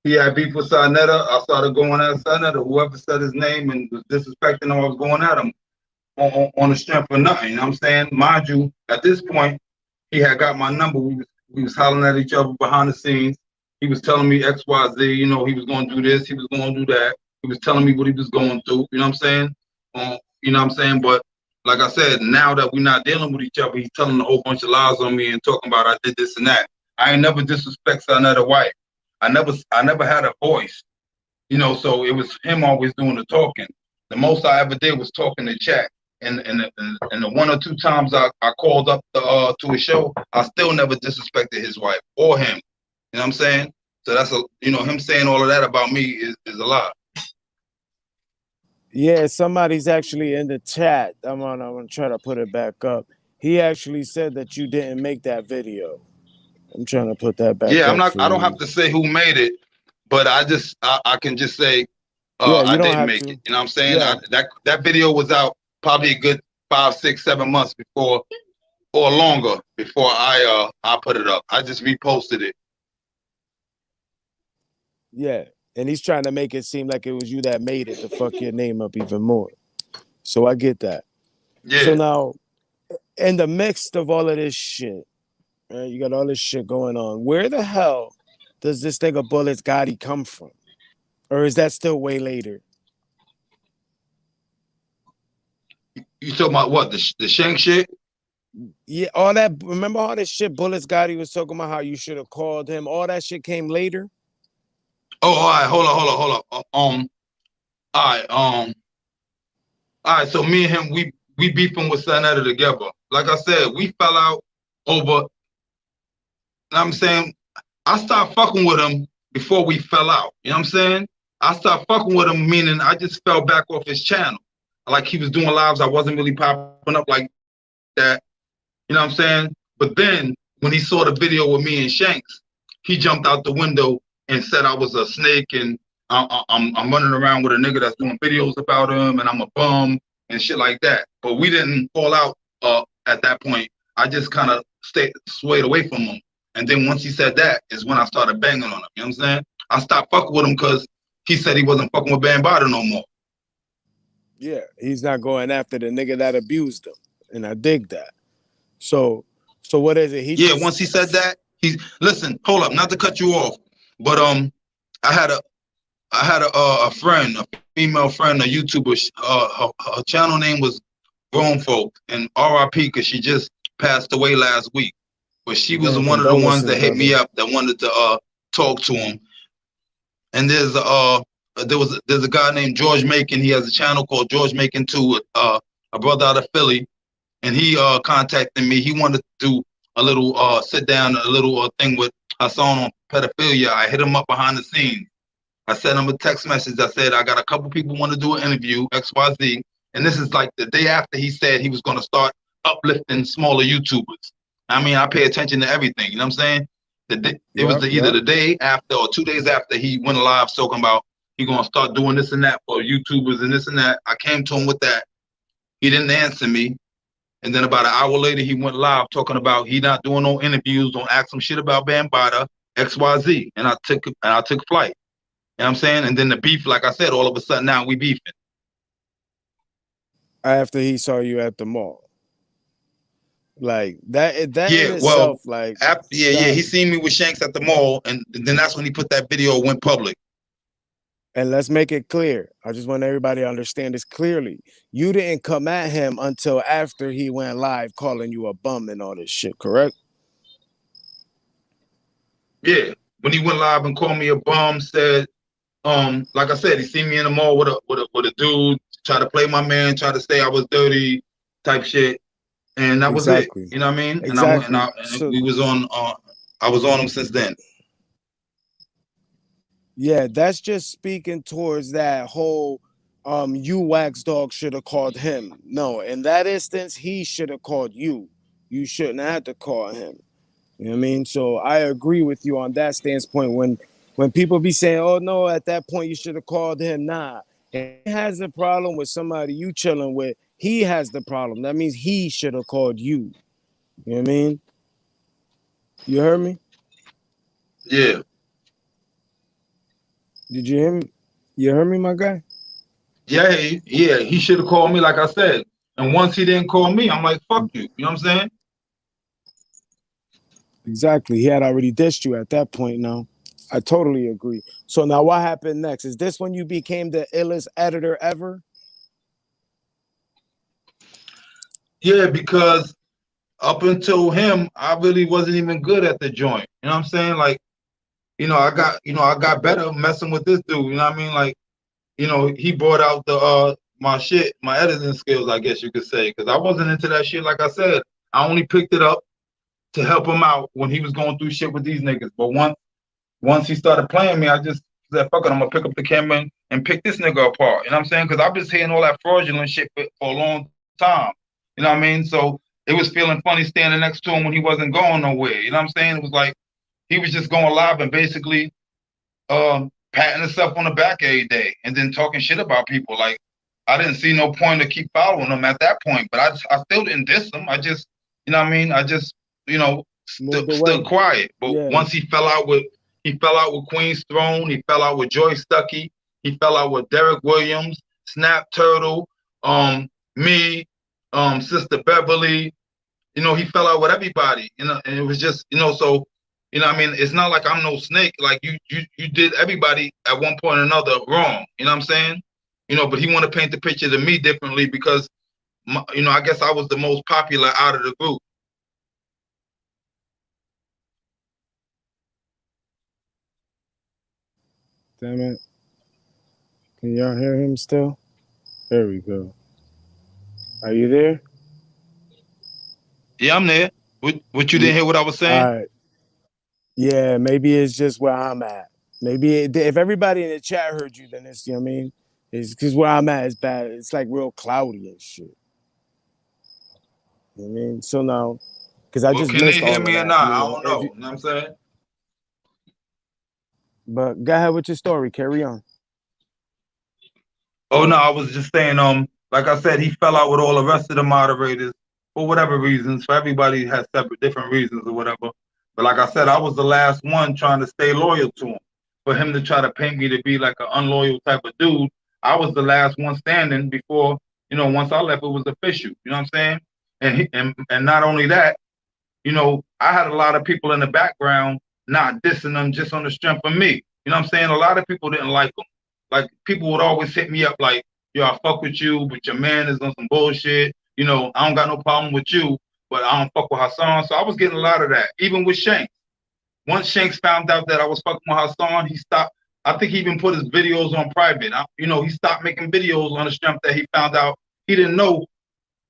He had beef with Sarnetta. I started going at Sarnetta. Whoever said his name and was disrespecting him, I was going at him on the strength of nothing. You know what I'm saying? Mind you, at this point, he had got my number. We was hollering at each other behind the scenes. He was telling me X, Y, Z. You know, he was going to do this. He was going to do that. He was telling me what he was going through. You know what I'm saying? You know what I'm saying? But like I said, now that we're not dealing with each other, he's telling a whole bunch of lies on me and talking about I did this and that. I ain't never disrespect another wife. I never had a voice. You know, so it was him always doing the talking. The most I ever did was talking to chat. And the one or two times I called up to his show, I still never disrespected his wife or him. You know what I'm saying? So that's him saying all of that about me is a lie. Yeah, somebody's actually in the chat. I'm gonna try to put it back up. He actually said that you didn't make that video. I'm trying to put that back Yeah, up for I don't have you. to say who made it, but I can just say Yeah, you I don't didn't have make it. to. You know what I'm saying? Yeah. That video was out probably a good 5, 6, 7 months before or longer before I put it up. I just reposted it. Yeah. And he's trying to make it seem like it was you that made it to fuck your name up even more. So I get that. So Yeah. now, in the midst of all of this shit, right, you got all this shit going on. Where the hell does this nigga Bulletz Gotti come from? Or is that still way later? You talking about what the shank shit? Yeah, all that. Remember all this shit Bulletz Gotti was talking about how you should have called him? All that shit came later? Oh, all right, hold on. All right. So me and him, we beefing with Sanetta together. Like I said, we fell out over. I'm saying I stopped fucking with him before we fell out. You know what I'm saying? I stopped fucking with him, meaning I just fell back off his channel. Like he was doing lives, I wasn't really popping up like that. You know what I'm saying? But then when he saw the video with me and Shanks, he jumped out the window and said I was a snake and I'm running around with a nigga that's doing videos about him and I'm a bum and shit like that. But we didn't fall out at that point. I just kind of swayed away from him. And then once he said that is when I started banging on him. You know what I'm saying? I stopped fucking with him because he said he wasn't fucking with Bambaataa no more. Yeah, he's not going after the nigga that abused him. And I dig that. So what is it? He Yeah, once he just said that, listen, hold up, not to cut you off, but I had a friend, a female friend, a YouTuber. Her channel name was Grown Folk, and R.I.P. because she just passed away last week. But she was gang one of the ones condolences, that hit me brother. up that wanted to talk to him. And there's a guy named George Macon. He has a channel called George Macon 2, a brother out of Philly, and he contacted me. He wanted to do a little sit down, a little thing with Hassan on pedophilia. I hit him up behind the scenes. I sent him a text message. I said, I got a couple people want to do an interview, XYZ. And this is like the day after he said he was going to start uplifting smaller YouTubers. I mean, I pay attention to everything. You know what I'm saying? It was Yep, either yep. the day after or 2 days after he went live talking about He gonna start doing this and that for YouTubers and this and that. I came to him with that. He didn't answer me. And then about an hour later, he went live talking about he not doing no interviews, don't ask some shit about Bambaataa, XYZ. And I took flight. You know what I'm saying? And then the beef, like I said, all of a sudden now we beefing. After he saw you at the mall. Like that Yeah, in itself, like after, yeah, he seen me with Shanks at the mall, and then that's when he put that video, went public. And let's make it clear. I just want everybody to understand this clearly. You didn't come at him until after he went live calling you a bum and all this shit, correct? Yeah. When he went live and called me a bum, said, like I said, he seen me in the mall with a dude, try to play my man, try to say I was dirty, type shit. And that was it. You know what I mean? Exactly. And we was on I was on him since then. Yeah, that's just speaking towards that whole you Wax Dog should have called him. No, in that instance, he should have called you. You shouldn't have to call him. You know what I mean? So I agree with you on that standpoint. When people be saying, oh no, at that point you should have called him. Nah. If he has a problem with somebody you chilling with, he has the problem. That means he should have called you. You know what I mean? You heard me? Yeah. Did you hear me? You heard me, my guy? Yeah, he should have called me, like I said. And once he didn't call me, I'm like, fuck you. You know what I'm saying? Exactly. He had already dissed you at that point now. I totally agree. So now what happened next? Is this when you became the illest editor ever? Yeah, because up until him, I really wasn't even good at the joint. You know what I'm saying? Like, I got better messing with this dude. You know what I mean? Like, he brought out the my shit, my editing skills, I guess you could say, because I wasn't into that shit. Like I said, I only picked it up to help him out when he was going through shit with these niggas. But once he started playing me, I just said, fuck it, I'm gonna pick up the camera and pick this nigga apart. You know what I'm saying? Because I've been hearing all that fraudulent shit for a long time. You know what I mean? So it was feeling funny standing next to him when he wasn't going nowhere. You know what I'm saying? It was like he was just going live and basically patting himself on the back every day and then talking shit about people. Like, I didn't see no point to keep following him at that point, but I still didn't diss him. I just, you know what I mean? I just, stood quiet. But once he fell out with Queen's Throne, he fell out with Joy Stuckey, he fell out with Derek Williams, Snap Turtle, me, Sister Beverly. He fell out with everybody. And it was just, so. You know what I mean? It's not like I'm no snake. Like you did everybody at one point or another wrong. You know what I'm saying? But he want to paint the picture to me differently because, I guess I was the most popular out of the group. Damn it. Can y'all hear him still? There we go. Are you there? Yeah, I'm there. What you didn't hear what I was saying? All right. Yeah, maybe it's just where I'm at. Maybe if everybody in the chat heard you, then it's, you know what I mean? It's because where I'm at is bad. It's like real cloudy and shit. You know what I mean? So now, because I just missed all of that. Can they hear me or not? I don't know. You know what I'm saying? But go ahead with your story. Carry on. Oh, no, I was just saying, like I said, he fell out with all the rest of the moderators for whatever reasons. For everybody has different reasons or whatever. But like I said, I was the last one trying to stay loyal to him. For him to try to paint me to be like an unloyal type of dude, I was the last one standing before, once I left, it was official. You know what I'm saying? And not only that, I had a lot of people in the background not dissing them just on the strength of me. You know what I'm saying? A lot of people didn't like him. Like, people would always hit me up like, yo, I fuck with you, but your man is on some bullshit. I don't got no problem with you, but I don't fuck with Hassan. So I was getting a lot of that, even with Shanks. Once Shanks found out that I was fucking with Hassan, he stopped. I think he even put his videos on private. He stopped making videos on the strength that he found out he didn't know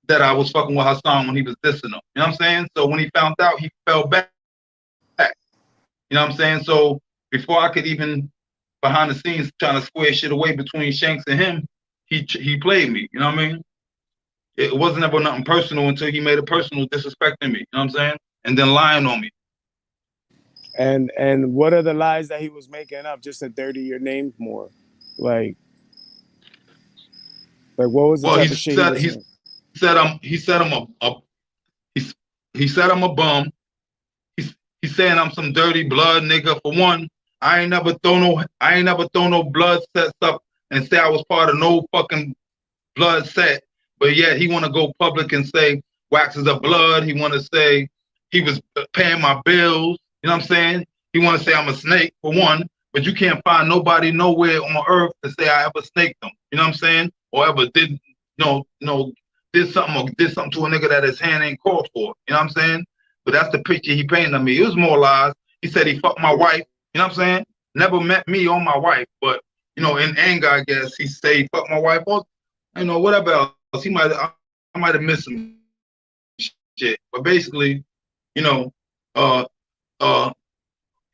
that I was fucking with Hassan when he was dissing him. You know what I'm saying? So when he found out, he fell back. You know what I'm saying? So before I could even behind the scenes trying to square shit away between Shanks and him, he played me. You know what I mean? It wasn't ever nothing personal until he made it personal, disrespecting me. You know what I'm saying? And then lying on me. And what are the lies that he was making up just to dirty your name more? Like, what was the Well, type of shit he was saying? he said he, he said I'm a bum. He's saying I'm some dirty blood nigga. For one, I ain't never throw no blood sets up and say I was part of no fucking blood set. But yet he want to go public and say Wax is a blood. He want to say he was paying my bills. You know what I'm saying? He want to say I'm a snake for one, but you can't find nobody nowhere on earth to say I ever snaked them. You know what I'm saying? Or ever did did something to a nigga that his hand ain't called for. You know what I'm saying? But that's the picture he painted of me. It was more lies. He said he fucked my wife. You know what I'm saying? Never met me or my wife, but in anger, I guess he say he fucked my wife. Or, whatever else. I might have missed some shit. But basically, you know, uh, uh,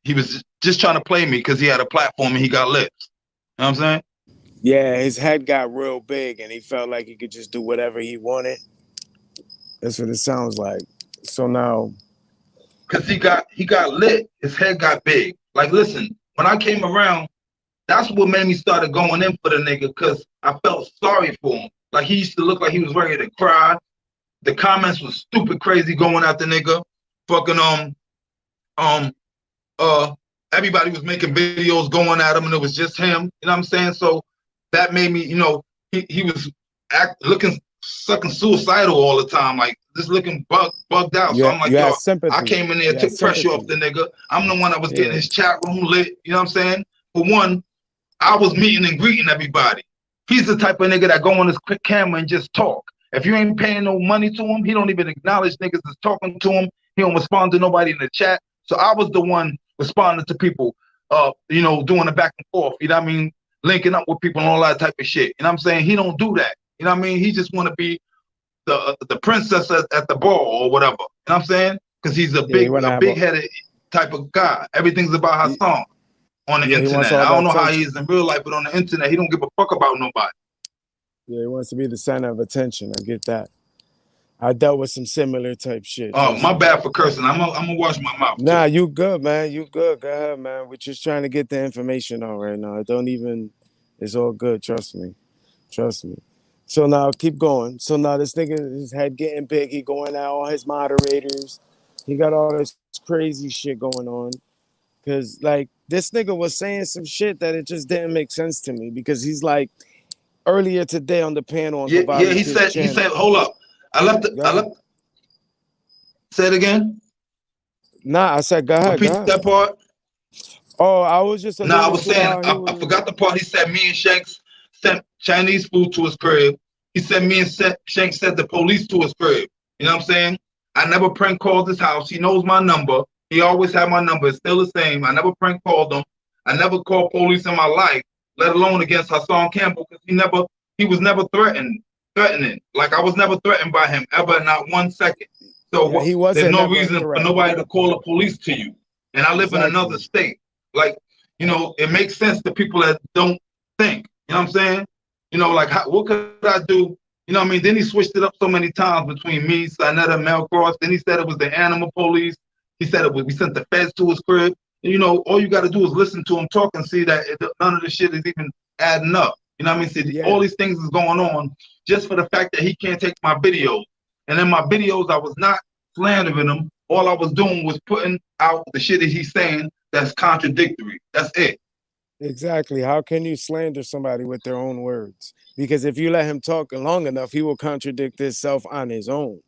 he was just trying to play me because he had a platform and he got lips. You know what I'm saying? Yeah, his head got real big and he felt like he could just do whatever he wanted. That's what it sounds like. So now, Because he got lit. His head got big. Like, listen, when I came around, that's what made me started going in for the nigga because I felt sorry for him. Like he used to look like he was ready to cry. The comments was stupid crazy going at the nigga. Fucking um everybody was making videos going at him and it was just him. You know what I'm saying? So that made me, he was looking sucking suicidal all the time, like just looking bugged out. So I'm like, you yo, had I sympathy. came in there, You had took pressure off sympathy. the nigga. I'm the one that was getting Yeah. his chat room lit. You know what I'm saying? For one, I was meeting and greeting everybody. He's the type of nigga that go on his quick camera and just talk. If you ain't paying no money to him, he don't even acknowledge niggas that's talking to him. He don't respond to nobody in the chat. So I was the one responding to people, doing the back and forth. You know what I mean? Linking up with people and all that type of shit. You know what I'm saying? He don't do that. You know what I mean? He just want to be the princess at the ball or whatever. You know what I'm saying? Because he's a Yeah, he wanna have big headed type of guy. Everything's about his song on the he wants internet. all I the don't know how he attention. is in real life, but on the internet, he don't give a fuck about nobody. Yeah, he wants to be the center of attention. I get that. I dealt with some similar type shit. Oh, Trust my me. bad for cursing. I'm gonna wash my mouth Nah, too. you good, man. You good. Go ahead, man. We're just trying to get the information on right now. Don't even. It's all good. Trust me. Trust me. So now keep going. So now this nigga, his head getting big. He going out all his moderators. He got all this crazy shit going on. Cause like this nigga was saying some shit that it just didn't make sense to me. Because he's like earlier today on the panel on Yeah. Cavalli He Kid's said. He channel. said. Hold up. Go I ahead. left. Say it again. Nah, I said go ahead, go Repeat ahead. that part. Oh, I was just Nah, I alluding was to saying. how he I was. forgot the part. He said me and Shanks sent Chinese food to his crib. He said me and Shanks sent the police to his crib. You know what I'm saying? I never prank called his house. He knows my number. He always had my number. It's still the same. I never prank called him. I never called police in my life, let alone against Hassan Campbell, because he was never threatening. Like I was never threatened by him ever, not 1 second. Yeah, So he there's wasn't no never a reason for threat. nobody to call the police to you. And I live in another Exactly. state. Like, it makes sense to people that don't think. You know what I'm saying? Like what could I do? You know what I mean? Then he switched it up so many times between me, Sinetta, Mel Cross. Then he said it was the animal police. He said we sent the feds to his crib. All you got to do is listen to him talk and see that none of the shit is even adding up. You know what I mean? See, all Yeah. these things is going on just for the fact that he can't take my videos. And in my videos, I was not slandering him. All I was doing was putting out the shit that he's saying that's contradictory. That's it. Exactly. How can you slander somebody with their own words? Because if you let him talk long enough, he will contradict himself on his own.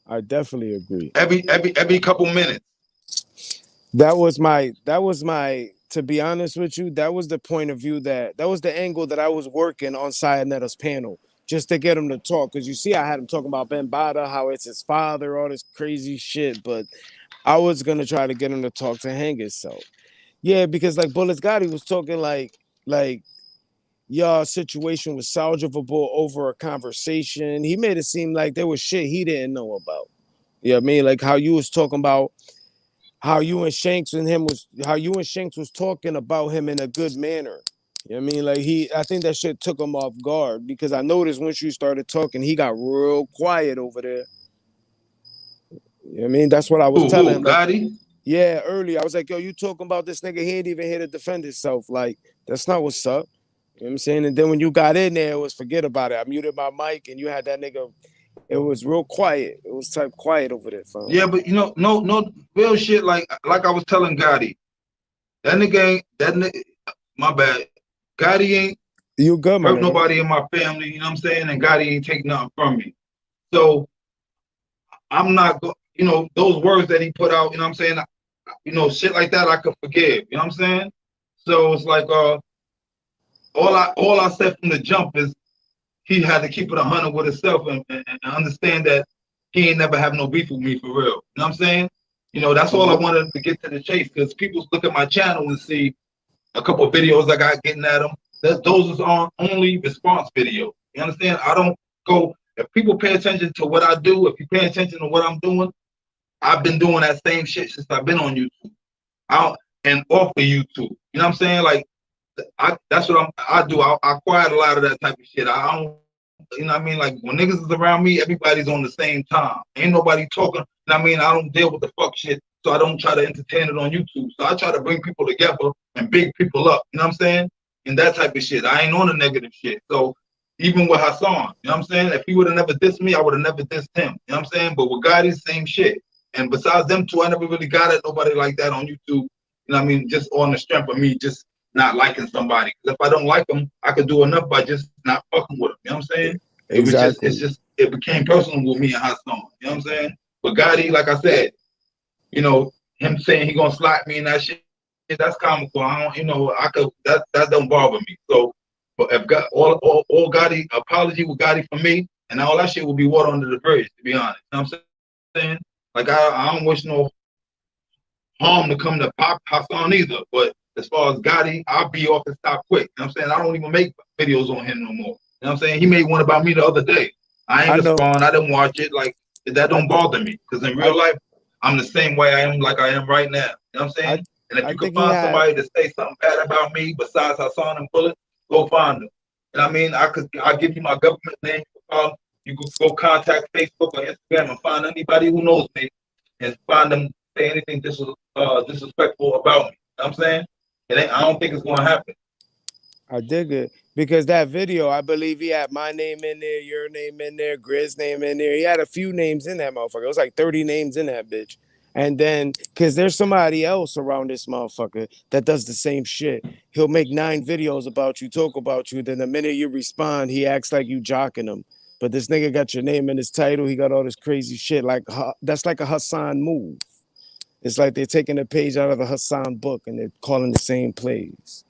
I definitely agree. Every couple minutes. That was my to be honest with you, that was the point of view that was the angle that I was working on Sayanetta's panel. Just to get him to talk. Because you see, I had him talking about Ben Bada, how it's his father, all this crazy shit. But I was gonna try to get him to talk to hang himself. Yeah, because like Bulletz Gotti was talking like y'all situation was salvageable over a conversation. He made it seem like there was shit he didn't know about. You know what I mean? Like how you was talking about how you and Shanks was talking about him in a good manner. You know what I mean? Like I think that shit took him off guard because I noticed once you started talking, he got real quiet over there. You know what I mean? That's what I was telling Who him. Like, Gotti? yeah, earlier I was like, yo, you talking about this nigga? He ain't even here to defend himself. Like, that's not what's up. You know what I'm saying? And then when you got in there, it was forget about it. I muted my mic and you had that nigga. It was real quiet. It was type quiet over there, fam. Yeah, but you know, no real shit. Like I was telling Gotti, that nigga ain't that nigga. My bad. Gotti ain't You good, my hurt nigga? nobody in my family. You know what I'm saying? And Gotti ain't take nothing from me. So I'm not. You know those words that he put out. You know what I'm saying? You know shit like that I could forgive. You know what I'm saying? So it's like all I said from the jump is he had to keep it 100 with himself and understand that he ain't never have no beef with me for real. You know what I'm saying? You know, that's all I wanted to get to the chase because people look at my channel and see a couple of videos I got getting at them. Those is on only response video. You understand? I don't go, if people pay attention to what I do, if you pay attention to what I'm doing, I've been doing that same shit since I've been on YouTube. And off of YouTube. You know what I'm saying? Like, that's what I do. I quiet a lot of that type of shit. I don't, you know what I mean? Like when niggas is around me, everybody's on the same time. Ain't nobody talking. You know what I mean? I don't deal with the fuck shit, so I don't try to entertain it on YouTube. So I try to bring people together and big people up. You know what I'm saying? And that type of shit. I ain't on the negative shit. So even with Hassan, you know what I'm saying? If he would have never dissed me, I would have never dissed him. You know what I'm saying? But with Gotti, same shit. And besides them two, I never really got at nobody like that on YouTube. You know what I mean? Just on the strength of me just not liking somebody. Because if I don't like them, I could do enough by just not fucking with them. You know what I'm saying? Exactly. It became personal with me and Hassan. You know what I'm saying? But Gotti, like I said, you know, him saying he gonna slap me and that shit, that's comical. I don't, you know, that don't bother me. So, but if all Gotti apology with Gotti for me, and all that shit will be water under the bridge. To be honest, you know what I'm saying? Like I don't wish no harm to come to Pop Hassan either. But as far as Gotti, I'll be off the top quick. You know what I'm saying? I don't even make videos on him no more. You know what I'm saying? He made one about me the other day. I ain't respond. I didn't watch it. Like that don't bother me because in real life, I'm the same way I am like I am right now. You know what I'm saying? And if you can find somebody to say something bad about me besides Hassan and Bulletz, go find them. And I mean, I'll give you my government name. You can go contact Facebook or Instagram and find anybody who knows me and find them say anything disrespectful about me. You know what I'm saying? I don't think it's gonna happen. I dig it. Because that video, I believe he had my name in there, your name in there, Grizz name in there. He had a few names in that motherfucker. It was like 30 names in that bitch. And then, because there's somebody else around this motherfucker that does the same shit. He'll make 9 videos about you, talk about you. Then the minute you respond, he acts like you jocking him. But this nigga got your name in his title. He got all this crazy shit. Like that's like a Hassan move. It's like they're taking a page out of the Hassan book and they're calling the same plays.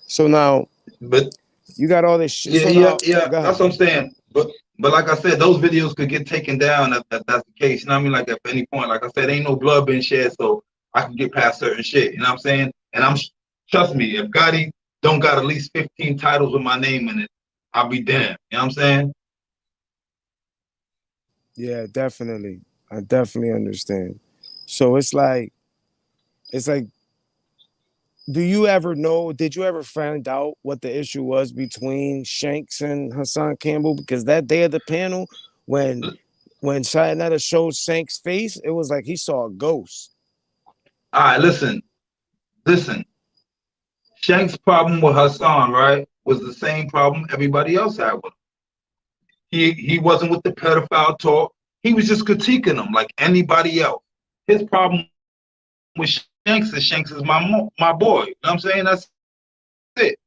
So now, but you got all this shit. Yeah. That's what I'm saying. But like I said, those videos could get taken down if that's the case. You know what I mean? Like at any point, like I said, ain't no blood being shed, so I can get past certain shit. You know what I'm saying? And trust me, if Gotti don't got at least 15 titles with my name in it, I'll be damned. You know what I'm saying? Yeah, definitely. I definitely understand. So it's like, did you ever find out what the issue was between Shanks and Hassan Campbell? Because that day of the panel, when Sayonetta showed Shanks' face, it was like he saw a ghost. All right, listen. Shanks' problem with Hassan, right, was the same problem everybody else had with him. He wasn't with the pedophile talk. He was just critiquing him like anybody else. His problem with Shanks is my boy. You know what I'm saying? That's it.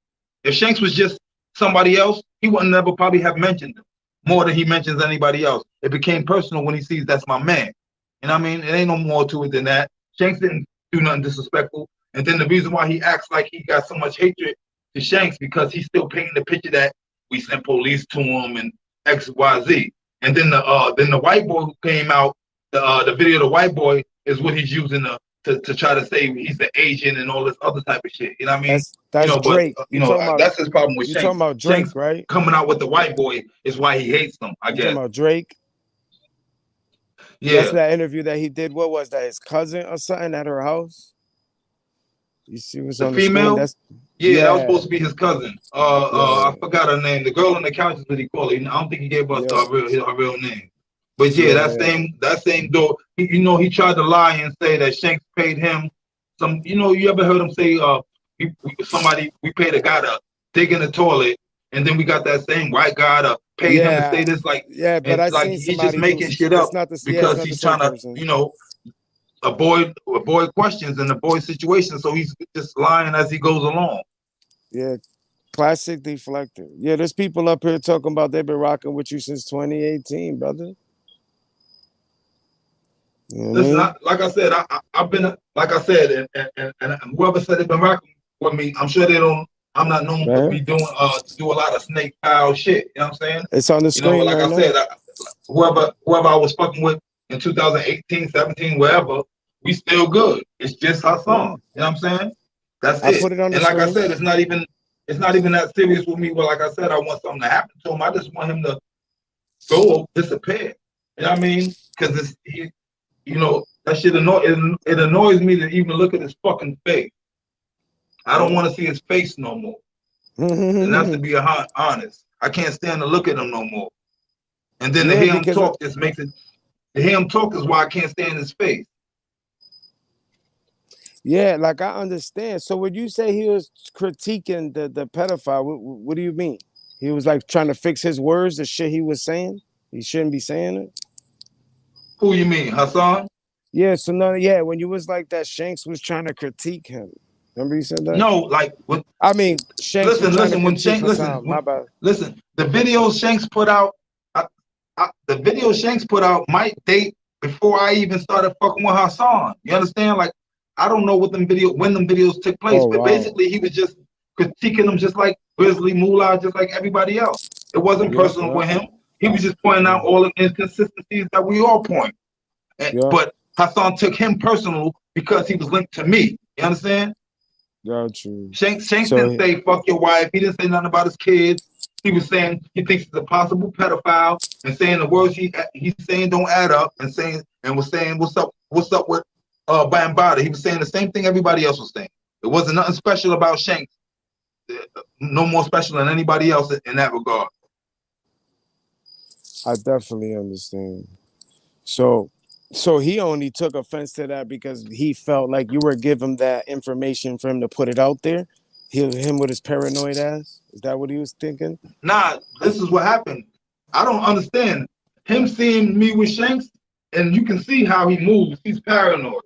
If Shanks was just somebody else, he would never probably have mentioned him more than he mentions anybody else. It became personal when he sees that's my man. You know what I mean? It ain't no more to it than that. Shanks didn't do nothing disrespectful. And then the reason why he acts like he got so much hatred to Shanks because he's still painting the picture that we sent police to him and X, Y, Z. And then the white boy who came out, the video of the white boy is what he's using to try to say he's the agent and all this other type of shit. You know what I mean? That's Drake. That's his problem with Shanks. You talking about Drake, Shanks right? Coming out with the white boy is why he hates them, I guess. You talking about Drake? Yeah. That's that interview that he did. What was that? His cousin or something at her house? You see what's on the female? That's that was supposed to be his cousin. I forgot her name. The girl on the couch is what he called it. I don't think he gave us her real name. But that same door. He tried to lie and say that Shanks paid him some. You ever heard him say we paid a guy to digging the toilet, and then we got that same white guy to pay him to say this, like, yeah, but and I like seen he's just somebody do. making shit It's up not the yeah, it's because not the he's same trying to, person. you know, avoid questions and avoid situations. So he's just lying as he goes along. Yeah, classic deflector. Yeah, there's people up here talking about they've been rocking with you since 2018, brother. You know what I Listen, mean? like I said, I've been, like I said, and whoever said they've been rocking with me, I'm sure they don't. I'm not known for Right. be doing do a lot of snake style shit. You know what I'm saying? It's on the You know, screen like right I now. said, whoever I was fucking with in 2018, 17, wherever, we still good. It's just our Yeah. song. You know what I'm saying? That's I it. put it on the And like I screen. said, it's not even that serious with me. Well, like I said, I want something to happen to him. I just want him to go disappear. You know what I mean? Because you know, that shit it annoys me to even look at his fucking face. I don't want to see his face no more. And that's to be honest. I can't stand to look at him no more. And then to Yeah, hear him because talk just makes it. To hear him talk is why I can't stand his face. yeah, like I understand. So when you say he was critiquing the pedophile, what do you mean? He was like trying to fix his words, the shit he was saying. He shouldn't be saying it. Who you mean, Hassan? Yeah, so no, yeah, when you was like that, Shanks was trying to critique him. Remember you said that? No, like when, I mean, Shanks was trying to listen. When critique Shanks, Hassan. My bad. listen. The video Shanks put out, the video Shanks put out might date before I even started fucking with Hassan. You understand? Like, I don't know when them videos took place, Oh but wow. basically he was just critiquing them just like Grizzly, Mula, just like everybody else. It wasn't personal with him. He was just pointing out all the inconsistencies that we all point. But Hassan took him personal because he was linked to me. You understand? Got you. Shanks didn't say fuck your wife. He didn't say nothing about his kids. He was saying he thinks he's a possible pedophile and saying the words he's saying don't add up and was saying what's up with Bambada. He was saying the same thing everybody else was saying. It wasn't nothing special about Shanks. No more special than anybody else in that regard. I definitely understand. So he only took offense to that because he felt like you were giving that information for him to put it out there. Him with his paranoid ass. Is that what he was thinking? Nah, this is what happened. I don't understand him seeing me with Shanks, and you can see how he moves. He's paranoid.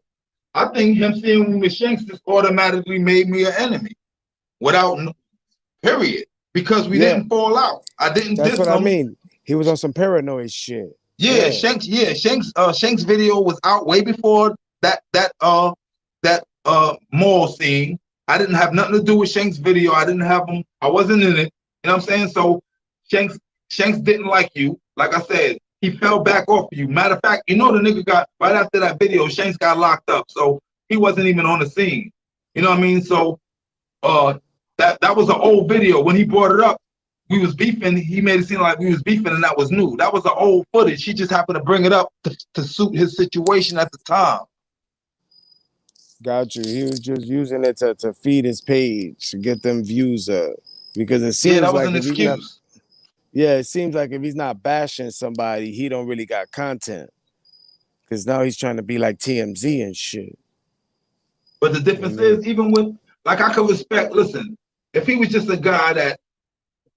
I think him seeing me with Shanks just automatically made me an enemy, without period, because we didn't fall out. I didn't That's diss what him. I mean. He was on some paranoid shit. Yeah, Shanks. Shanks video was out way before that mall scene. I didn't have nothing to do with Shanks video. I didn't have him. I wasn't in it. You know what I'm saying? So Shanks didn't like you. Like I said, he fell back off you. Matter of fact, you know the nigga got right after that video. Shanks got locked up, so he wasn't even on the scene. You know what I mean? So that was an old video. When he brought it up, we was beefing. He made it seem like we was beefing, and that was new. That was an old footage. He just happened to bring it up to suit his situation at the time. Got you. He was just using it to feed his page to get them views up. Because it seems that was like an excuse. It seems like if he's not bashing somebody, he don't really got content. Because now he's trying to be like TMZ and shit. But the difference is, even with, like, I could respect, listen, if he was just a guy that,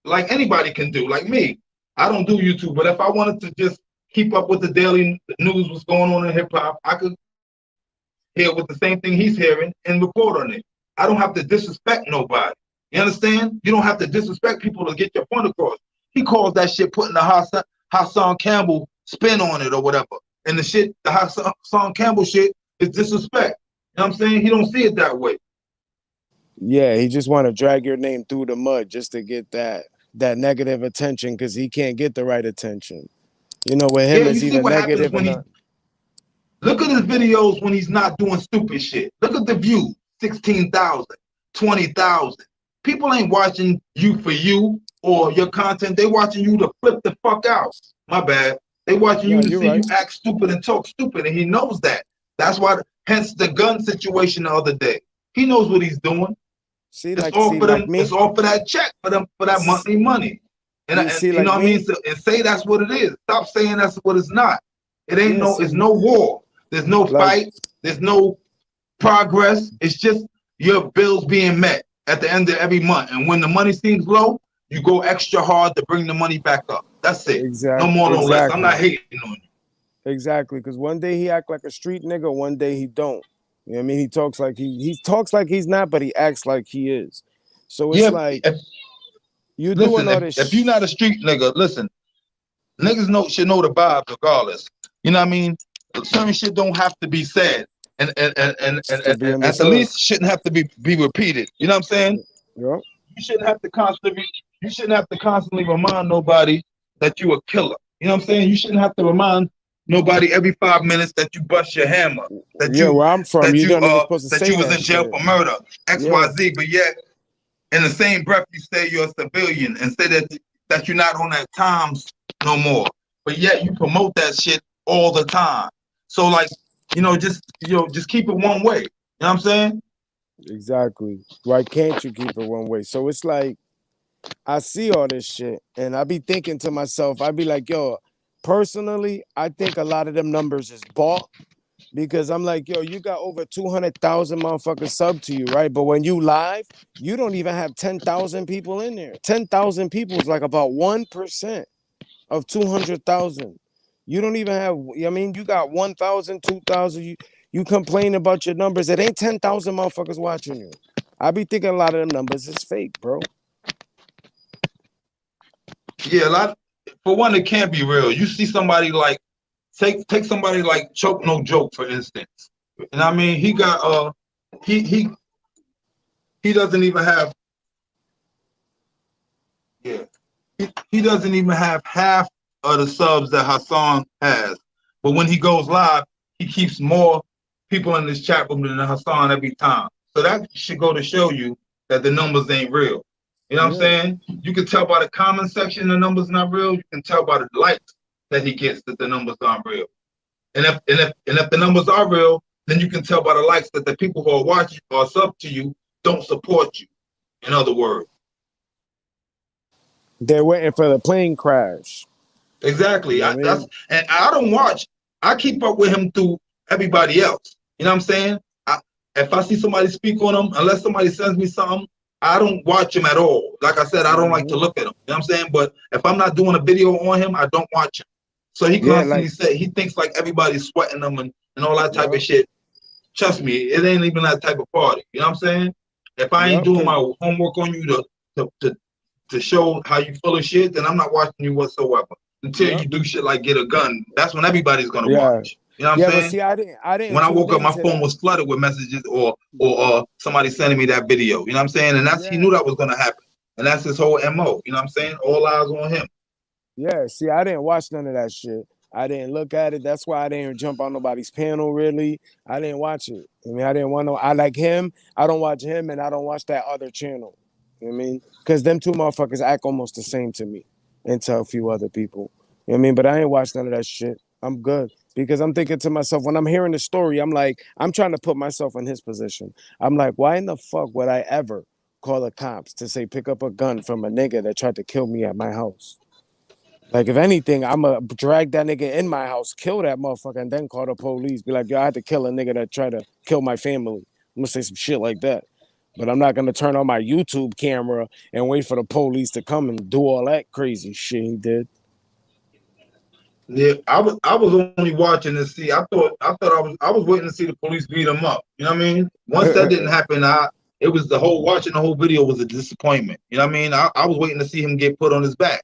like anybody can do, like me, I don't do YouTube, but if I wanted to just keep up with the daily news, what's going on in hip hop, I could hear with the same thing he's hearing and report on it. I don't have to disrespect nobody. You understand? You don't have to disrespect people to get your point across. He calls that shit putting the Hassan Campbell spin on it or whatever. And the Hassan Campbell shit is disrespect. You know what I'm saying? He don't see it that way. Yeah, he just want to drag your name through the mud just to get that negative attention because he can't get the right attention. You know, with him, it's either negative or not. Look at his videos when he's not doing stupid shit. Look at the views, 16,000, 20,000. People ain't watching you for you or your content. They watching you to flip the fuck out. My bad. They watching you to see you act stupid and talk stupid, and he knows that. That's why, hence the gun situation the other day. He knows what he's doing. It's all for that check, for that monthly money. And you know what I mean? So, and say that's what it is. Stop saying that's what it's not. It ain't it's no war. There's no fight. There's no progress. It's just your bills being met at the end of every month. And when the money seems low, you go extra hard to bring the money back up. That's it. No more, no less. I'm not hating on you. Exactly, because one day he act like a street nigga, one day he don't. You know what I mean? He talks like he talks like he's not, but he acts like he is. So it's Yeah, like you listen, doing all this. If you're not a street nigga, listen, niggas should know the vibes regardless. You know what I mean? Certain shit don't have to be said, and at the least shouldn't have to be repeated. You know what I'm saying? Yeah. You shouldn't have to constantly remind nobody that you a killer. You know what I'm saying? You shouldn't have to remind nobody every 5 minutes that you bust your hammer. That you where I'm from, you don't even supposed to that say you was that in jail shit. for murder, XYZ, but yet in the same breath you say you're a civilian and say that you're not on that times no more. But yet you promote that shit all the time. So like, just keep it one way. You know what I'm saying? Exactly. Why can't you keep it one way? So it's like I see all this shit and I be thinking to myself, I be like, yo, personally, I think a lot of them numbers is bought because I'm like, yo, you got over 200,000 motherfuckers sub to you, right? But when you live, you don't even have 10,000 people in there. 10,000 people is like about 1% of 200,000. You don't even have, I mean, you got 1,000, 2,000. You complain about your numbers. It ain't 10,000 motherfuckers watching you. I be thinking a lot of them numbers is fake, bro. Yeah, for one, it can't be real. You see somebody like, take somebody like Choke No Joke, for instance. And I mean, he got, he doesn't even have, he doesn't even have half of the subs that Hassan has. But when he goes live, he keeps more people in this chat room than Hassan every time. So that should go to show you that the numbers ain't real. You know what I'm saying? You can tell by the comment section the numbers not real. You can tell by the likes that he gets that the numbers aren't real. And if the numbers are real, then you can tell by the likes that the people who are watching or sub to you don't support you. In other words, they're waiting for the plane crash. Exactly. You know what I mean? And I don't watch. I keep up with him through everybody else. You know what I'm saying? If I see somebody speak on him, unless somebody sends me something, I don't watch him at all. Like I said, I don't like to look at him. You know what I'm saying? But if I'm not doing a video on him, I don't watch him. So he constantly say he thinks like everybody's sweating him and all that type of shit. Trust me, it ain't even that type of party. You know what I'm saying? If I ain't doing my homework on you to show how you full of shit, then I'm not watching you whatsoever. Until you do shit like get a gun, that's when everybody's gonna watch. You know what I'm saying? But see, I didn't. When I woke up, my phone was flooded with messages or somebody sending me that video. You know what I'm saying? And he knew that was gonna happen. And that's his whole MO. You know what I'm saying? All eyes on him. Yeah, see, I didn't watch none of that shit. I didn't look at it. That's why I didn't jump on nobody's panel, really. I didn't watch it. I mean, I didn't want to. I like him. I don't watch him, and I don't watch that other channel. You know what I mean? Because them two motherfuckers act almost the same to me and to a few other people. You know what I mean? But I ain't watched none of that shit. I'm good. Because I'm thinking to myself, when I'm hearing the story, I'm like, I'm trying to put myself in his position. I'm like, why in the fuck would I ever call the cops to say pick up a gun from a nigga that tried to kill me at my house? Like, if anything, I'm going to drag that nigga in my house, kill that motherfucker, and then call the police. Be like, yo, I had to kill a nigga that tried to kill my family. I'm going to say some shit like that. But I'm not going to turn on my YouTube camera and wait for the police to come and do all that crazy shit he did. Yeah, I was only watching to see. I was waiting to see the police beat him up. You know what I mean? Once that didn't happen, it was watching the whole video was a disappointment. You know what I mean? I was waiting to see him get put on his back.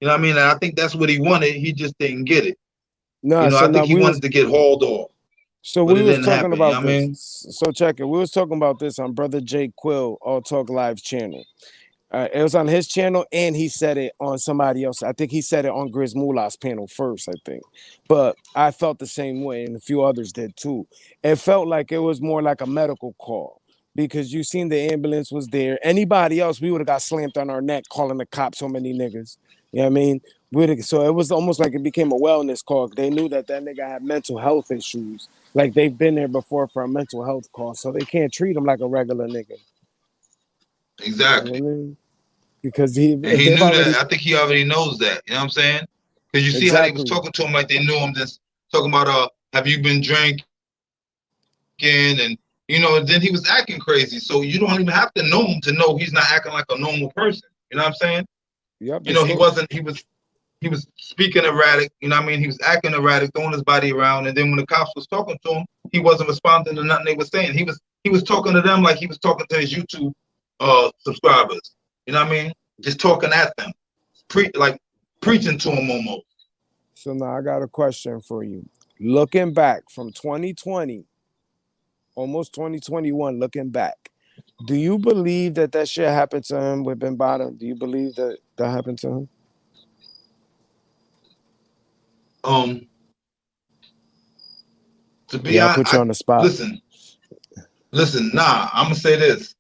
You know what I mean? And I think that's what he wanted. He just didn't get it. No, I think he wanted to get hauled off. So we was talking about this. So check it. We was talking about this on Brother Jay Quill All Talk Live's channel. It was on his channel, and he said it on somebody else. I think he said it on Grizz Mula's panel first, I think. But I felt the same way, and a few others did too. It felt like it was more like a medical call because you seen the ambulance was there. Anybody else, we would have got slammed on our neck calling the cops so many niggas. You know what I mean? So it was almost like it became a wellness call. They knew that nigga had mental health issues. Like they've been there before for a mental health call, so they can't treat him like a regular nigga. Exactly. You know what I mean? Because he knew that. I think he already knows that. You know what I'm saying? Because you see how they was talking to him like they knew him. Just talking about have you been drinking and You know, and then he was acting crazy. So you don't even have to know him to know he's not acting like a normal person. You know what I'm saying? Yep. You know, he was speaking erratic. You know what I mean? He was acting erratic, throwing his body around. And then when the cops was talking to him, he wasn't responding to nothing they were saying. He was talking to them like he was talking to his YouTube subscribers. You know what I mean? Just talking at them, preaching to them almost. So now I got a question for you. Looking back from 2020, almost 2021, looking back, do you believe that that shit happened to him with Ben Bada? Do you believe that that happened to him? Um, to be Yeah, I honest, put you on the spot. listen. Nah, I'm gonna say this: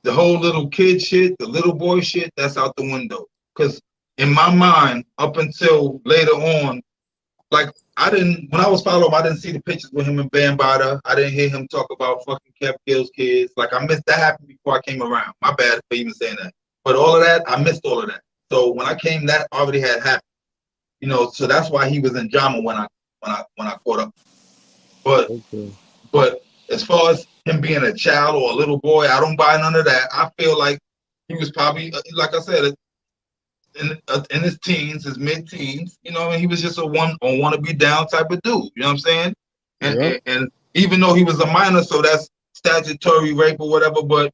the whole little kid shit, the little boy shit, that's out the window. Because in my mind, up until later on, like when I was following him, I didn't see the pictures with him and Bambada. I didn't hear him talk about fucking Kev Gill's kids. Like I missed that happened before I came around. My bad for even saying that. But all of that, I missed all of that. So when I came, that already had happened. You know, so that's why he was in drama when I caught up. But Okay. but as far as him being a child or a little boy, I don't buy none of that. I feel like he was probably, like I said, in his teens, his mid-teens, you know, and he was just a wanna be down type of dude. You know what I'm saying? Yep. And even though he was a minor, so that's statutory rape or whatever, but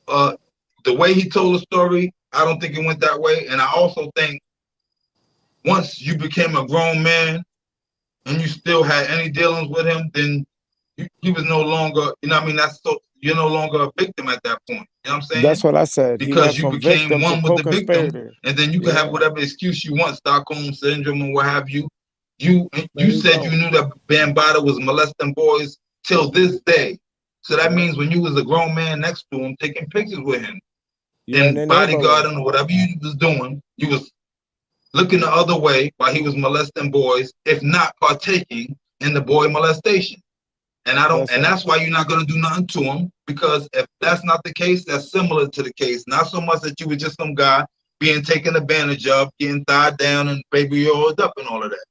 the way he told the story, I don't think it went that way. And I also think once you became a grown man and you still had any dealings with him, then he was no longer, you know what I mean? You're no longer a victim at that point. You know what I'm saying? That's what I said. He went Because you from became victim to one with the victim, co-conspirator. and then you can have Yeah. whatever excuse you want, Stockholm syndrome or what have you. But You he said you don't. knew that Bambada was molesting boys till this day. So that Yeah. means when you was a grown man next to him, taking pictures with him You're an and enabler. bodyguarding or whatever you was doing, you was looking the other way while he was molesting boys, if not partaking in the boy molestation. And I don't, That's and what. that's why you're not gonna do nothing to him, because if that's not the case, that's similar to the case. Not so much that you were just some guy being taken advantage of, getting tied down and baby oiled up and all of that.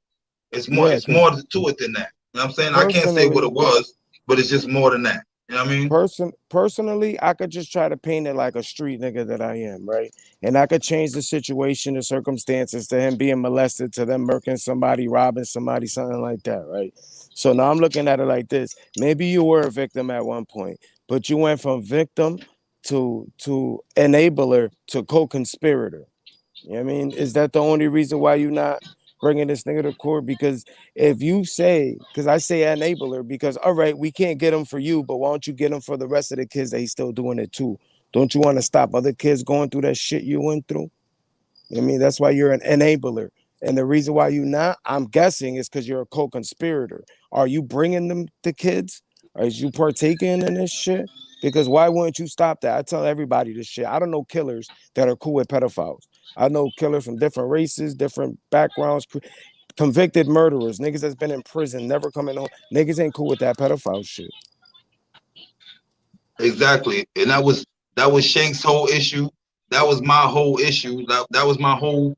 Yeah, It's because more to it than that. You know what I'm saying? I can't say what personally, it was, but it's just more than that. You know what I mean? personally, I could just try to paint it like a street nigga that I am, right? And I could change the situation, the circumstances to him being molested, to them murking somebody, robbing somebody, something like that, right? So now I'm looking at it like this. Maybe you were a victim at one point, but you went from victim to enabler to co-conspirator. You know what I mean? Is that the only reason why you not bringing this nigga to court? Because if you say, because I say enabler, because all right, we can't get him for you, but why don't you get him for the rest of the kids that he's still doing it too? Don't you want to stop other kids going through that shit you went through? You know what I mean, that's why you're an enabler. And the reason why you not, I'm guessing, is because you're a co-conspirator. Are you bringing them the kids? Are you partaking in this shit? Because why wouldn't you stop that? I tell everybody this shit. I don't know killers that are cool with pedophiles. I know killers from different races, different backgrounds, convicted murderers, niggas that's been in prison, never coming home. Niggas ain't cool with that pedophile shit. Exactly. And that was Shank's whole issue. That was my whole issue. That was my whole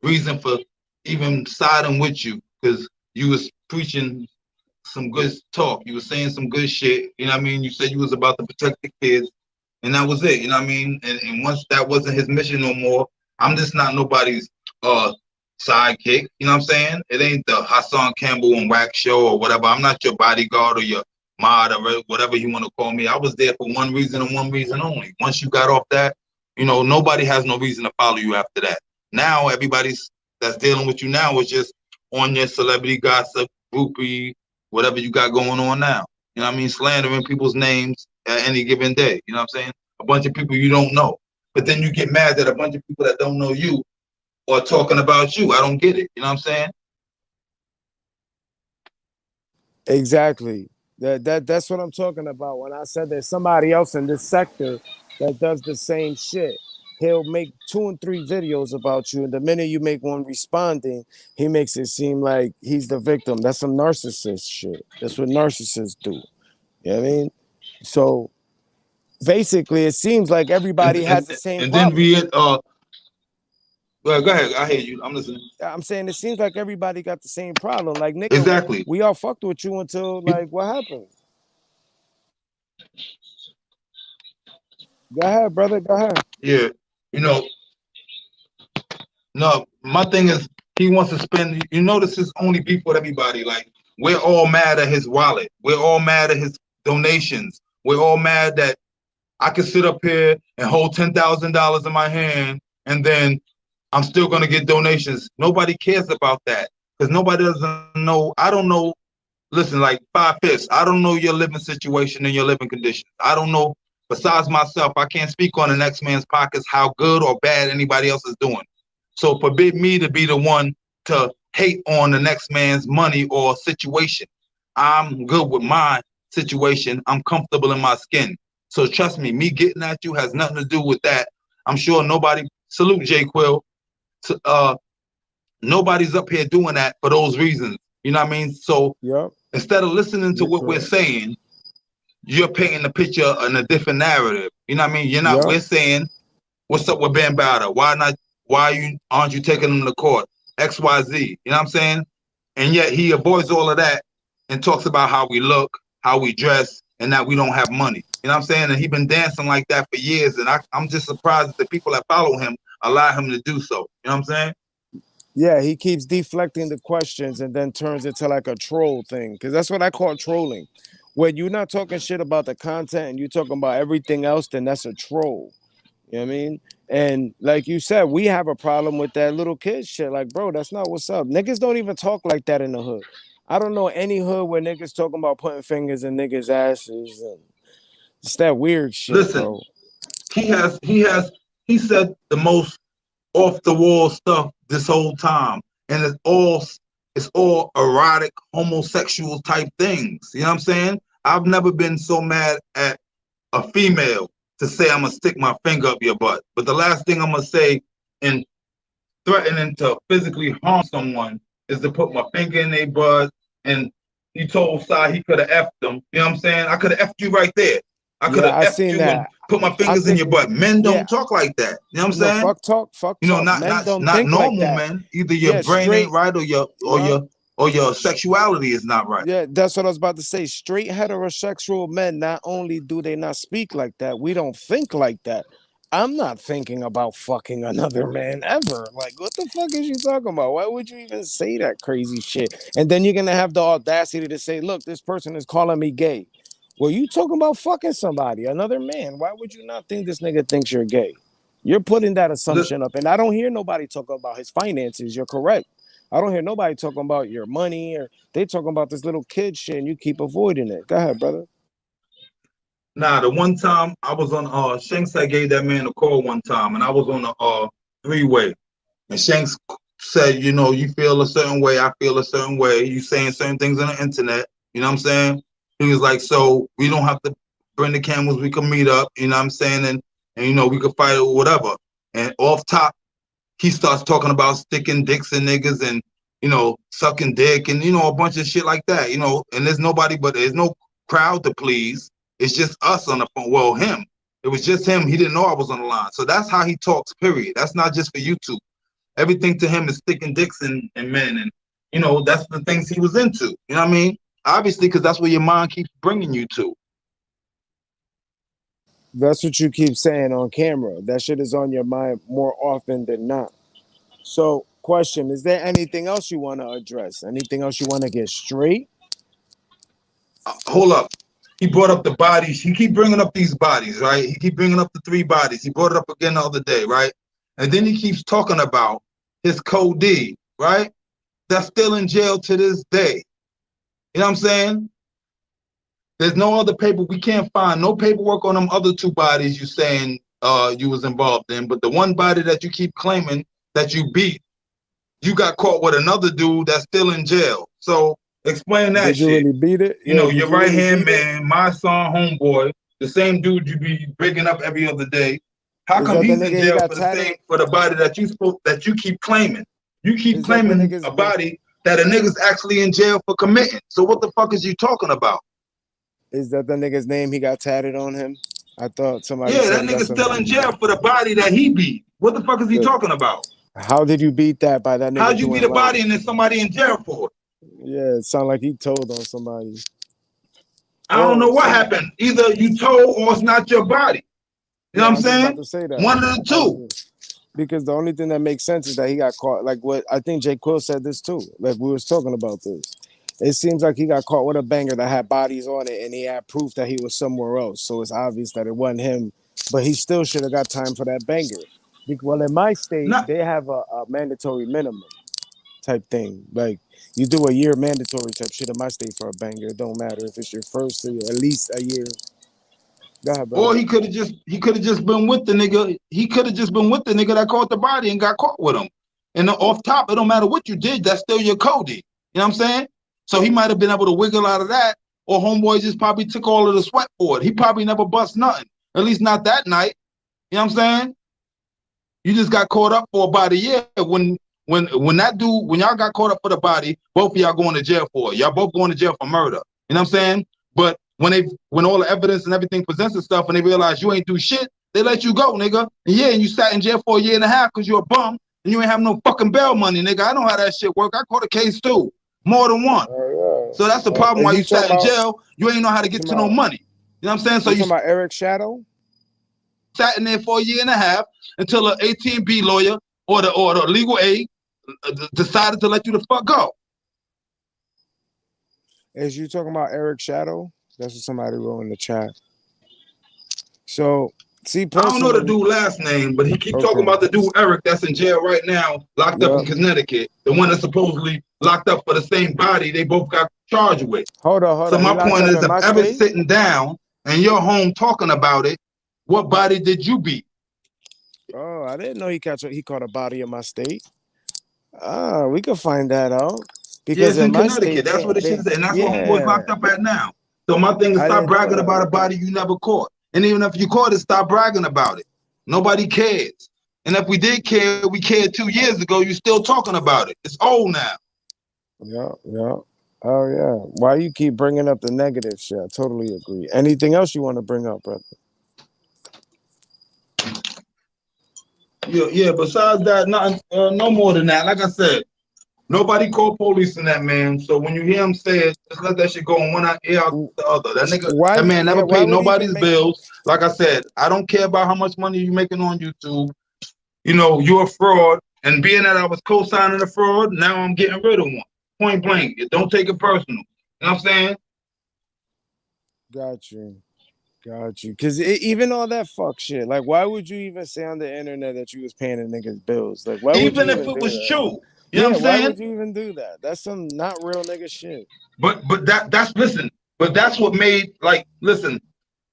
reason for even siding with you, because you was preaching some good talk. You were saying some good shit. You know what I mean? You said you was about to protect the kids, and that was it. You know what I mean? And once that wasn't his mission no more, I'm just not nobody's sidekick. You know what I'm saying? It ain't the Hassan Campbell and Wax show or whatever. I'm not your bodyguard or your mod or whatever you want to call me. I was there for one reason and one reason only. Once you got off that, you know, nobody has no reason to follow you after that. Now everybody's that's dealing with you now is just on your celebrity gossip, groupie, whatever you got going on now. You know what I mean? Slandering people's names at any given day. You know what I'm saying? A bunch of people you don't know. But then you get mad that a bunch of people that don't know you are talking about you. I don't get it. You know what I'm saying? Exactly. That's what I'm talking about. When I said there's somebody else in this sector that does the same shit. He'll make 2 and 3 videos about you, and the minute you make one responding, he makes it seem like he's the victim. That's some narcissist shit. That's what narcissists do. You know what I mean? So basically, it seems like everybody has the same And then problem. be it well, go ahead. I hear you. I'm listening. I'm saying it seems like everybody got the same problem. Like, nigga, Exactly. we all fucked with you until, like, what happened? Go ahead, brother. Go ahead. Yeah, you know, no, my thing is he wants to spend. You notice his only beef with everybody. Like we're all mad at his wallet. We're all mad at his donations. We're all mad that I can sit up here and hold $10,000 in my hand, and then I'm still gonna get donations. Nobody cares about that because nobody doesn't know. I don't know. Listen, like 5 5. I don't know your living situation and your living conditions. I don't know. Besides myself, I can't speak on the next man's pockets how good or bad anybody else is doing. So forbid me to be the one to hate on the next man's money or situation. I'm good with my situation. I'm comfortable in my skin. So trust me getting at you has nothing to do with that. I'm sure nobody, salute J Quill, uh, nobody's up here doing that for those reasons. You know what I mean? So Yep. instead of listening to You're what we're correct. saying, you're painting a picture in a different narrative. You know what I mean? You're not. Yep. We're saying, what's up with Ben Batter? Why not? Why aren't you taking him to court? X Y Z. You know what I'm saying? And yet he avoids all of that and talks about how we look, how we dress, and that we don't have money. You know what I'm saying? And he's been dancing like that for years. And I'm just surprised that the people that follow him allow him to do so. You know what I'm saying? Yeah, he keeps deflecting the questions and then turns into like a troll thing. Cause that's what I call trolling. When you're not talking shit about the content and you're talking about everything else, then that's a troll. You know what I mean? And like you said, we have a problem with that little kid shit. Like, bro, that's not what's up. Niggas don't even talk like that in the hood. I don't know any hood where niggas talking about putting fingers in niggas' asses. And it's that weird shit, Listen, bro. he said the most off the wall stuff this whole time, and it's all erotic, homosexual type things. You know what I'm saying? I've never been so mad at a female to say I'm gonna stick my finger up your butt, but the last thing I'm gonna say in threatening to physically harm someone is to put my finger in their butt. And he told Sai he could have effed them. You know what I'm saying? I could have effed you right there. I could Yeah, have I effed seen you and that. put my I fingers in think, your butt. Men yeah, don't talk like that. You know what I'm no, saying? fuck talk, fuck You know, talk. not Men not don't not think like normal that. men. Either your Yeah, brain ain't straight. right or your or Yeah, your or your sexuality is not right. yeah, that's what I was about to say. Straight heterosexual men, not only do they not speak like that, we don't think like that. I'm not thinking about fucking another man ever. Like, what the fuck is you talking about? Why would you even say that crazy shit? And then you're gonna have the audacity to say, look, this person is calling me gay. Well, you talking about fucking somebody, another man. Why would you not think this nigga thinks you're gay? You're putting that assumption up. And I don't hear nobody talking about his finances. You're correct. I don't hear nobody talking about your money or they talking about this little kid shit and you keep avoiding it. Go ahead, brother. Nah, the one time I was on Shanks had gave that man a call one time, and I was on a three-way. And Shanks said, you know, you feel a certain way, I feel a certain way. You saying certain things on the internet. You know what I'm saying? He was like, so we don't have to bring the cameras. We can meet up. You know what I'm saying? And you know, we could fight or whatever. And off top, he starts talking about sticking dicks and niggas and sucking dick and a bunch of shit like that. And there's no crowd to please. It's just us on the phone. Well, him. It was just him. He didn't know I was on the line. So that's how he talks. Period. That's not just for YouTube. Everything to him is sticking dicks and men, and that's the things he was into. You know what I mean? Obviously, because that's where your mind keeps bringing you to. That's what you keep saying on camera. That shit is on your mind more often than not. So, question, is there anything else you want to address? Anything else you want to get straight? Hold up. He brought up the bodies. He keep bringing up these bodies, right? He keep bringing up the 3 bodies. He brought it up again the other day, right? And then he keeps talking about his co-D, right? That's still in jail to this day. You know what I'm saying? There's no other paper. We can't find no paperwork on them other 2 bodies you saying you was involved in. But the one body that you keep claiming that you beat, you got caught with another dude that's still in jail. So explain that Did you shit. really beat it? Yeah, did Your you right really hand beat it? man, my son, homeboy, the same dude you be breaking up every other day. How Is come that the he's in nigga he jail got for tatted? the body that you keep claiming? You keep Is that the claiming nigga's a body that a nigga's actually in jail for committing. So what the fuck is you talking about? is that the nigga's name he got tatted on him? I thought somebody Yeah, that said that's nigga's a still in jail for the body that he beat. What the fuck is he good. talking about? How did you beat that by that nigga How'd you beat doing a body life? and there's somebody in jail for it? Yeah, it sounded like he told on somebody. I don't know Or what some happened. Either you told or it's not your body. You know Yeah, what I I'm was about saying? to say that. One of the I two. was because the only thing that makes sense is that he got caught. Like what I think Jay Quill said this too. Like we was talking about this. It seems like he got caught with a banger that had bodies on it, and he had proof that he was somewhere else. So it's obvious that it wasn't him. But he still should have got time for that banger. Well, in my state, Not they have a mandatory minimum type thing. Like you do a year mandatory type shit in my state for a banger. It don't matter if it's your first or at least a year. Go ahead, brother. or he could have just been with the nigga. He could have just been with the nigga that caught the body and got caught with him. And off top, it don't matter what you did, that's still your Cody. You know what I'm saying? So he might have been able to wiggle out of that, or homeboy just probably took all of the sweat for it. He probably never bust nothing. At least not that night. You know what I'm saying? You just got caught up for about a year. When that dude, when y'all got caught up for the body, both of y'all going to jail for it. Y'all both going to jail for murder. You know what I'm saying? But when all the evidence and everything presents itself and they realize you ain't do shit, they let you go, nigga. And yeah, and you sat in jail for a year and a half because you're a bum and you ain't have no fucking bail money, nigga. I know how that shit work. I caught a case too, more than one. Oh So that's the yeah. problem why Is you you talking sat in about? jail. You ain't know how to You get talking to no about? money. You know what I'm saying? So You you talking about Eric Shadow? sat in there for a year and a half until an AT&B lawyer or the legal aid decided to let you the fuck go. Is you talking about Eric Shadow? That's what somebody wrote in the chat. So, see, I don't know the personally, dude last name, but he keep talking okay, about the dude Eric that's in jail right now, locked up yep. in Connecticut, the one that's supposedly locked up for the same body they both got charged with. Hold So on. He my locked point up is, in if my ever state. sitting down and you're home talking about it, what body did you beat? Oh, I didn't know he caught a body in my state. Ah, we could find that out Yeah, because it's in in my state Connecticut. That's what it they should say, and that's where homeboy's yeah, locked up at now. So my thing is, I stop didn't know bragging that. about a body you never caught, and even if you caught it, stop bragging about it. Nobody cares. And if we did care, we cared 2 years ago. You still talking about it. It's old now. Yeah, yeah. Oh yeah. Why you keep bringing up the negative shit? I totally agree. Anything else you want to bring up, brother? Yeah, yeah. Besides that, nothing, no more than that. Like I said, nobody called police in that man. So when you hear him say it, just let that shit go in one ear out the other. That nigga, Why? that man Yeah. never Why paid would he even nobody's make? bills. Like I said, I don't care about how much money you making on YouTube. You know, you're a fraud. And being that I was co-signing the fraud, now I'm getting rid of one. Point blank. Don't take it personal. You know what I'm saying? Got you. Got you. Because even all that fuck shit, like, why would you even say on the internet that you was paying a nigga's bills? Like, why would you Even if even it do was that? true. You know what Yeah, I'm why saying? would you even do that? That's some not real nigga shit. But that's listen, but that's what made like listen,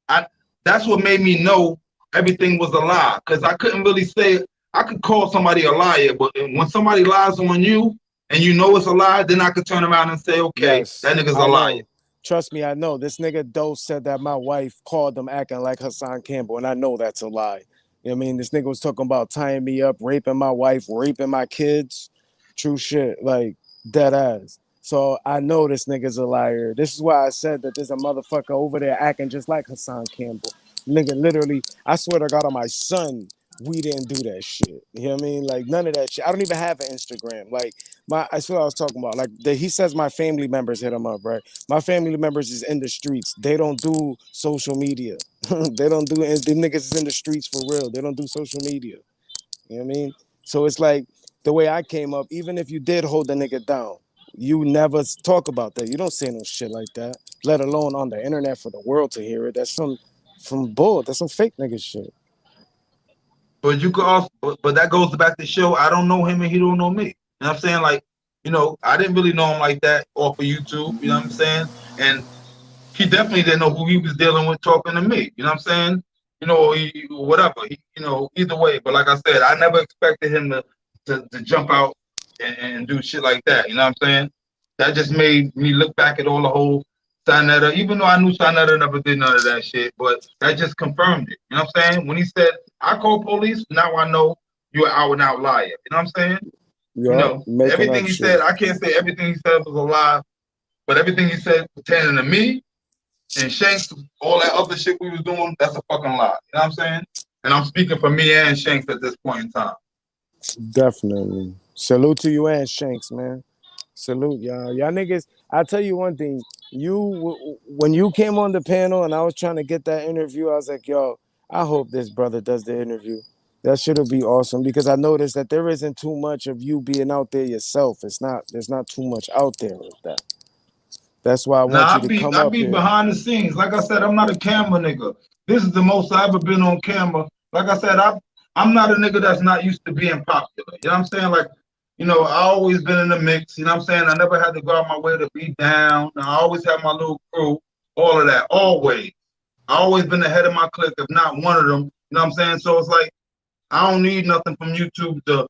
I that's what made me know everything was a lie. Cause I couldn't really say I could call somebody a liar, but when somebody lies on you and you know it's a lie, then I could turn around and say, okay, that Yes, nigga's a I liar. know. Trust me, I know. This nigga Doe said that my wife called him acting like Hassan Campbell, and I know that's a lie. You know what I mean? This nigga was talking about tying me up, raping my wife, raping my kids. True shit, like dead ass. So I know this nigga's a liar. This is why I said that there's a motherfucker over there acting just like Hassan Campbell. Nigga, literally, I swear to God on my son, we didn't do that shit. You know what I mean? Like none of that shit. I don't even have an Instagram. Like that's what I was talking about. Like he says my family members hit him up, right? My family members is in the streets. They don't do social media. They don't do it. Them niggas is in the streets for real. They don't do social media. You know what I mean? So it's like the way I came up, even if you did hold the nigga down, you never talk about that. You don't say no shit like that, let alone on the internet for the world to hear it. That's some bull. That's some fake nigga shit. But you could also but that goes back to show I don't know him and he don't know me. You know what I'm saying? Like, I didn't really know him like that off of YouTube, you know what I'm saying? And he definitely didn't know who he was dealing with talking to me. You know what I'm saying? Whatever. Either way. But like I said, I never expected him to jump out and do shit like that. You know what I'm saying? That just made me look back at all the whole Sinetta, even though I knew Sinetta never did none of that shit, but that just confirmed it. You know what I'm saying? When he said, I call police, now I know you're an out and out liar. You know what I'm saying? Yup, making Everything up he said, shit. I can't say everything he said was a lie, but everything he said pertaining to me and Shanks, all that other shit we was doing, that's a fucking lie. You know what I'm saying? And I'm speaking for me and Shanks at this point in time. Definitely. Salute to you and Shanks, man. Salute, y'all. Y'all niggas, I'll tell you one thing. When you came on the panel and I was trying to get that interview, I was like, yo, I hope this brother does the interview. That should be awesome because I noticed that there isn't too much of you being out there yourself. There's not too much out there of that. That's why I want Now you to come I up be here. behind the scenes. Like I said, I'm not a camera nigga. This is the most I've ever been on camera. Like I said, I'm not a nigga that's not used to being popular. You know what I'm saying? Like, I always been in the mix. You know what I'm saying? I never had to go out my way to be down. I always had my little crew. All of that. Always. I always been ahead of my clique, if not one of them. You know what I'm saying? So it's like I don't need nothing from YouTube to.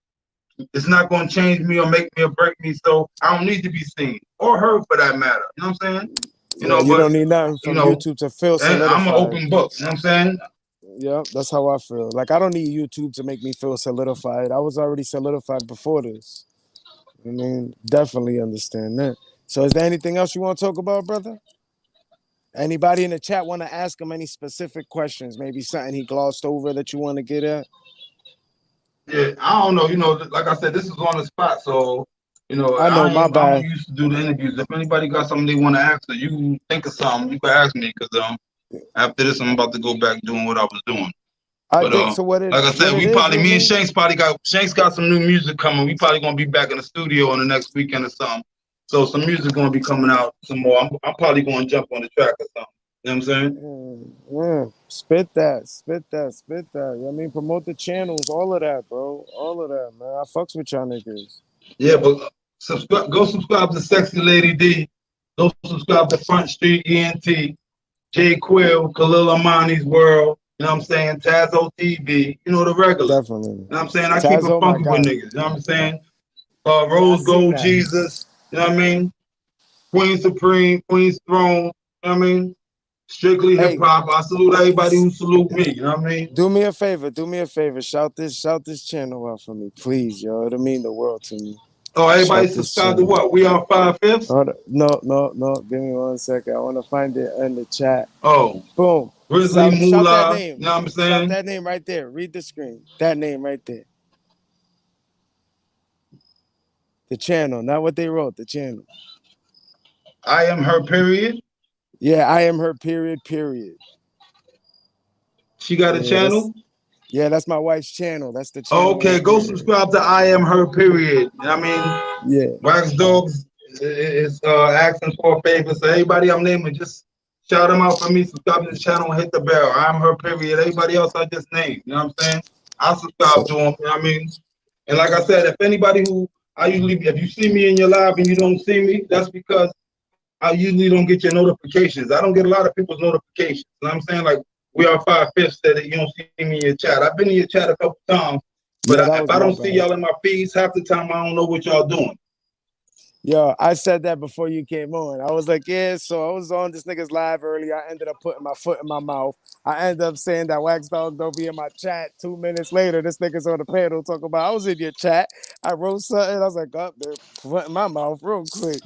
It's not going to change me or make me or break me. So I don't need to be seen or heard for that matter. You know what I'm saying? Yeah, you But don't need nothing from YouTube to feel I'm an solidified. open book. You know what I'm saying? Yeah, that's how I feel. Like I don't need YouTube to make me feel solidified. I was already solidified before this. I mean, definitely understand that. So is there anything else you want to talk about, brother? Anybody in the chat want to ask him any specific questions? Maybe something he glossed over that you want to get at? Yeah, I don't know. Like I said, this is on the spot, so I know, my I don't bad. used to do the interviews. If anybody got something they want to ask, or you think of something, you can ask me because after this, I'm about to go back doing what I was doing. I But think so. like I said, me and Shanks got some new music coming. We probably gonna be back in the studio on the next weekend or something. So some music gonna be coming out some more. I'm probably gonna jump on the track or something. You know what I'm saying? Spit that, spit that, spit that. I mean, promote the channels, all of that, bro. All of that, man. I fucks with y'all niggas. Yeah, but go subscribe to Sexy Lady D. Go subscribe to Front Street ENT, J Quill, Khalil Amani's World. You know what I'm saying? Tazo TV. The regulars. Definitely. You know what I'm saying? I keep it Tazo, my funky with guy. niggas. You know what I'm saying? Yeah, I Rose seen Gold that. Jesus. You know what I mean? Queen Supreme, Queen's Throne. You know what I mean? Strictly hip hop. I salute everybody who salute me. You know what I mean? Do me a favor. Do me a favor. Shout this channel out for me, please, yo. It'll mean the world to me. Oh, everybody subscribe to what? We are 5/5. No. Give me 1 second. I want to find it in the chat. Oh. Boom. Grizzly Mula. Shout that name. You know what I'm saying? Shout that name right there. Read the screen. That name right there. The channel, not what they wrote. The channel. I am her. Period. Yeah, I am her. Period. She got a channel. That's my wife's channel. That's the channel. Okay, go subscribe to I Am Her. Period. You know what I mean? Yeah. Wax Dogs is asking for a favor. So everybody I'm naming, just shout them out for me. Subscribe to the channel and hit the bell. I Am Her. Period. Everybody else I just named. You know what I'm saying? I subscribe to them. You know what I mean? And like I said, if anybody if you see me in your live and you don't see me, that's because I usually don't get your notifications. I don't get a lot of people's notifications. You know what I'm saying? Like, we are 5/5 that you don't see me in your chat. I've been in your chat a couple times, but if I don't see y'all in my feeds, half the time I don't know what y'all doing. Yo, I said that before you came on. I was like, yeah, so I was on this nigga's live earlier. I ended up putting my foot in my mouth. I ended up saying that Wax Dog don't be in my chat. 2 minutes later, this nigga's on the panel talking about I was in your chat. I wrote something. I was like, up there, foot in my mouth real quick.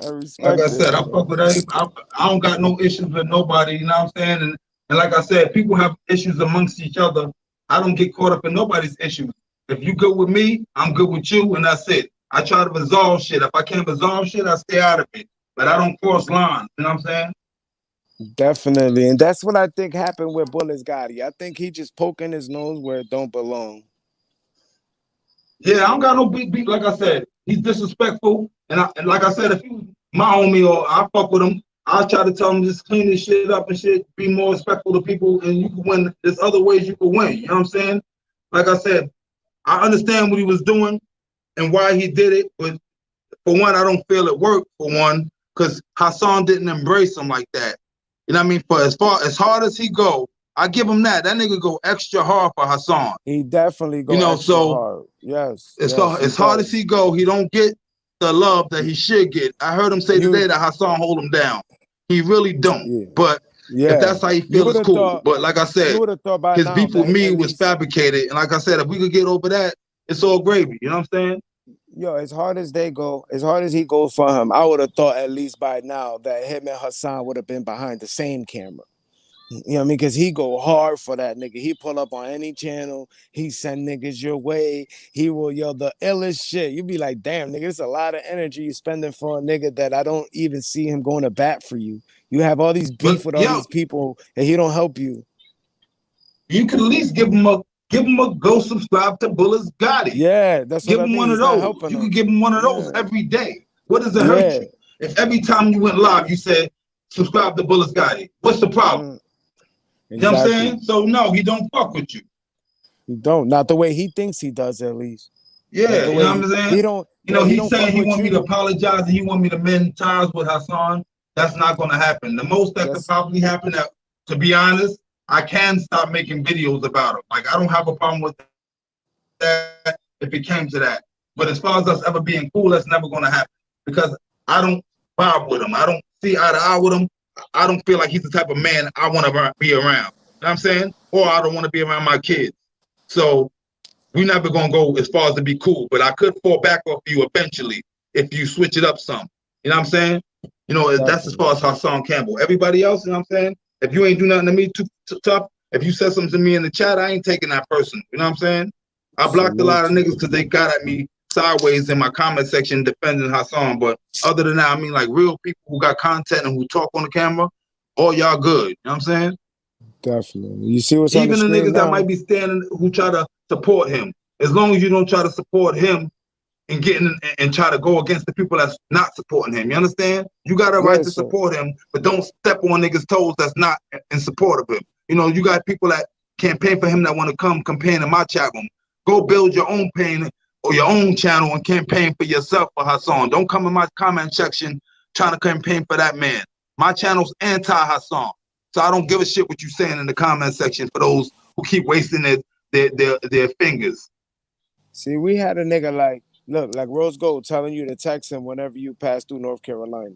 I respect like I said, I fuck with everybody. I don't got no issues with nobody, you know what I'm saying? And like I said, people have issues amongst each other. I don't get caught up in nobody's issues. If you good with me, I'm good with you, and that's it. I try to resolve shit. If I can't resolve shit, I stay out of it. But I don't cross lines, you know what I'm saying? Definitely. And that's what I think happened with Bulletz Gotti. I think he just poking his nose where it don't belong. Yeah, I don't got no beat. Like I said, he's disrespectful. And like I said, if he was my homie or I fuck with him, I'll try to tell him just clean this shit up and shit, be more respectful to people, and you can win. There's other ways you can win. You know what I'm saying? Like I said, I understand what he was doing and why he did it, but for one, I don't feel it worked, for one, because Hassan didn't embrace him like that. You know what I mean? For as hard as he go, I give him that. That nigga go extra hard for Hassan. He definitely go extra hard. Yes. As hard as he go, he don't get the love that he should get. I heard him say today that Hassan hold him down. He really don't. Yeah. But if that's how he feels, it's cool. But like I said, his beef with me was fabricated. And like I said, if we could get over that, it's all gravy. You know what I'm saying? Yo, as hard as they go, as hard as he goes for him, I would have thought at least by now that him and Hassan would have been behind the same camera. You know what I mean? Because he go hard for that nigga. He pull up on any channel. He send niggas your way. He will yell the illest shit. You be like, damn, nigga, it's a lot of energy you spending for a nigga that I don't even see him going to bat for you. You have all these beef But with all yo, these people and he don't help you. you can at least give him a go subscribe to Bulletz Gotti. Yeah, that's what Give I him mean. one of He's not those. helping You could him. give him one of those Yeah. every day. What does it hurt Yeah. you? If every time you went live, you said, subscribe to Bulletz Gotti, what's the problem? Exactly. You know what I'm saying? So no, he don't fuck with you. He don't. Not the way he thinks he does, at least. Yeah, the you know way what I'm saying? he don't. You know, He he's don't fuck saying he with want me to you. apologize and he want me to mend ties with Hassan. That's not going to happen. The most that could probably happen, to be honest, I can stop making videos about him. Like, I don't have a problem with that if it came to that. But as far as us ever being cool, that's never going to happen because I don't vibe with him. I don't see eye to eye with him. I don't feel like he's the type of man I want to be around. You know what I'm saying? Or I don't want to be around my kids. So we're never going to go as far as to be cool. But I could fall back off you eventually if you switch it up some. You know what I'm saying? You know, definitely. That's as far as Hassan Campbell. Everybody else, you know what I'm saying? If you ain't do nothing to me too tough, if you said something to me in the chat, I ain't taking that person. You know what I'm saying? I blocked a lot of niggas because they got at me sideways in my comment section defending Hassan. But other than that, I mean, like real people who got content and who talk on the camera, all y'all good. You know what I'm saying? Definitely. You see what's even on the screen niggas now? That might be standing who try to support him. As long as you don't try to support him and getting and try to go against the people that's not supporting him. You understand? You got a right to support him, but don't step on niggas' toes that's not in support of him. You know, you got people that campaign for him that want to come campaign in my chat room. Go build your own pain or your own channel and campaign for yourself for Hassan. Don't come in my comment section trying to campaign for that man. My channel's anti-Hassan. So I don't give a shit what you saying in the comment section for those who keep wasting their fingers. See, we had a nigga like Rose Gold telling you to text him whenever you pass through North Carolina.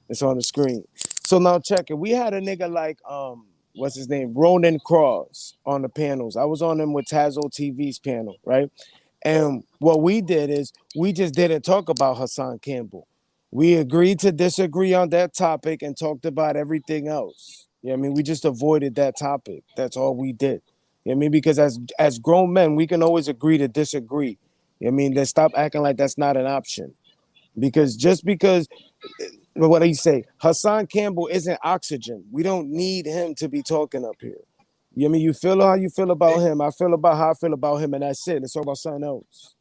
It's on the screen. So now check it. We had a nigga like what's his name? Ronan Cross on the panels. I was on him with Tazo TV's panel, right? And what we did is we just didn't talk about Hassan Campbell. We agreed to disagree on that topic and talked about everything else. You know what I mean? We just avoided that topic. That's all we did. You know what I mean? Because as grown men, we can always agree to disagree. You know what I mean? Then stop acting like that's not an option. Because just because what do you say? Hassan Campbell isn't oxygen. We don't need him to be talking up here. You know what I mean? You feel how you feel about him. I feel about how I feel about him, and that's it. It's all about something else.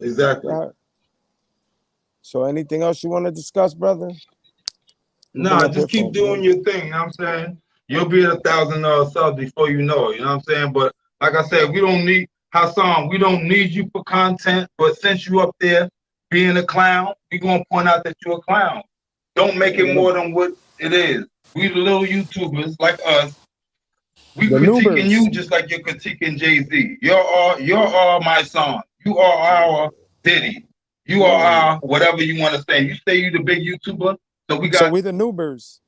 Exactly. Right. So anything else you want to discuss, brother? Nah, just keep doing your thing, you know what I'm saying? You'll be at 1,000 subs before you know it, you know what I'm saying? But like I said, we don't need Hassan, we don't need you for content, but since you up there being a clown, we gonna point out that you're a clown. Don't make it more than what it is. We the little YouTubers like us. We critiquing you just like you're critiquing Jay-Z. You're all my son. You are our Diddy. You are our whatever you want to say. You say you the big YouTuber. So we the noobers.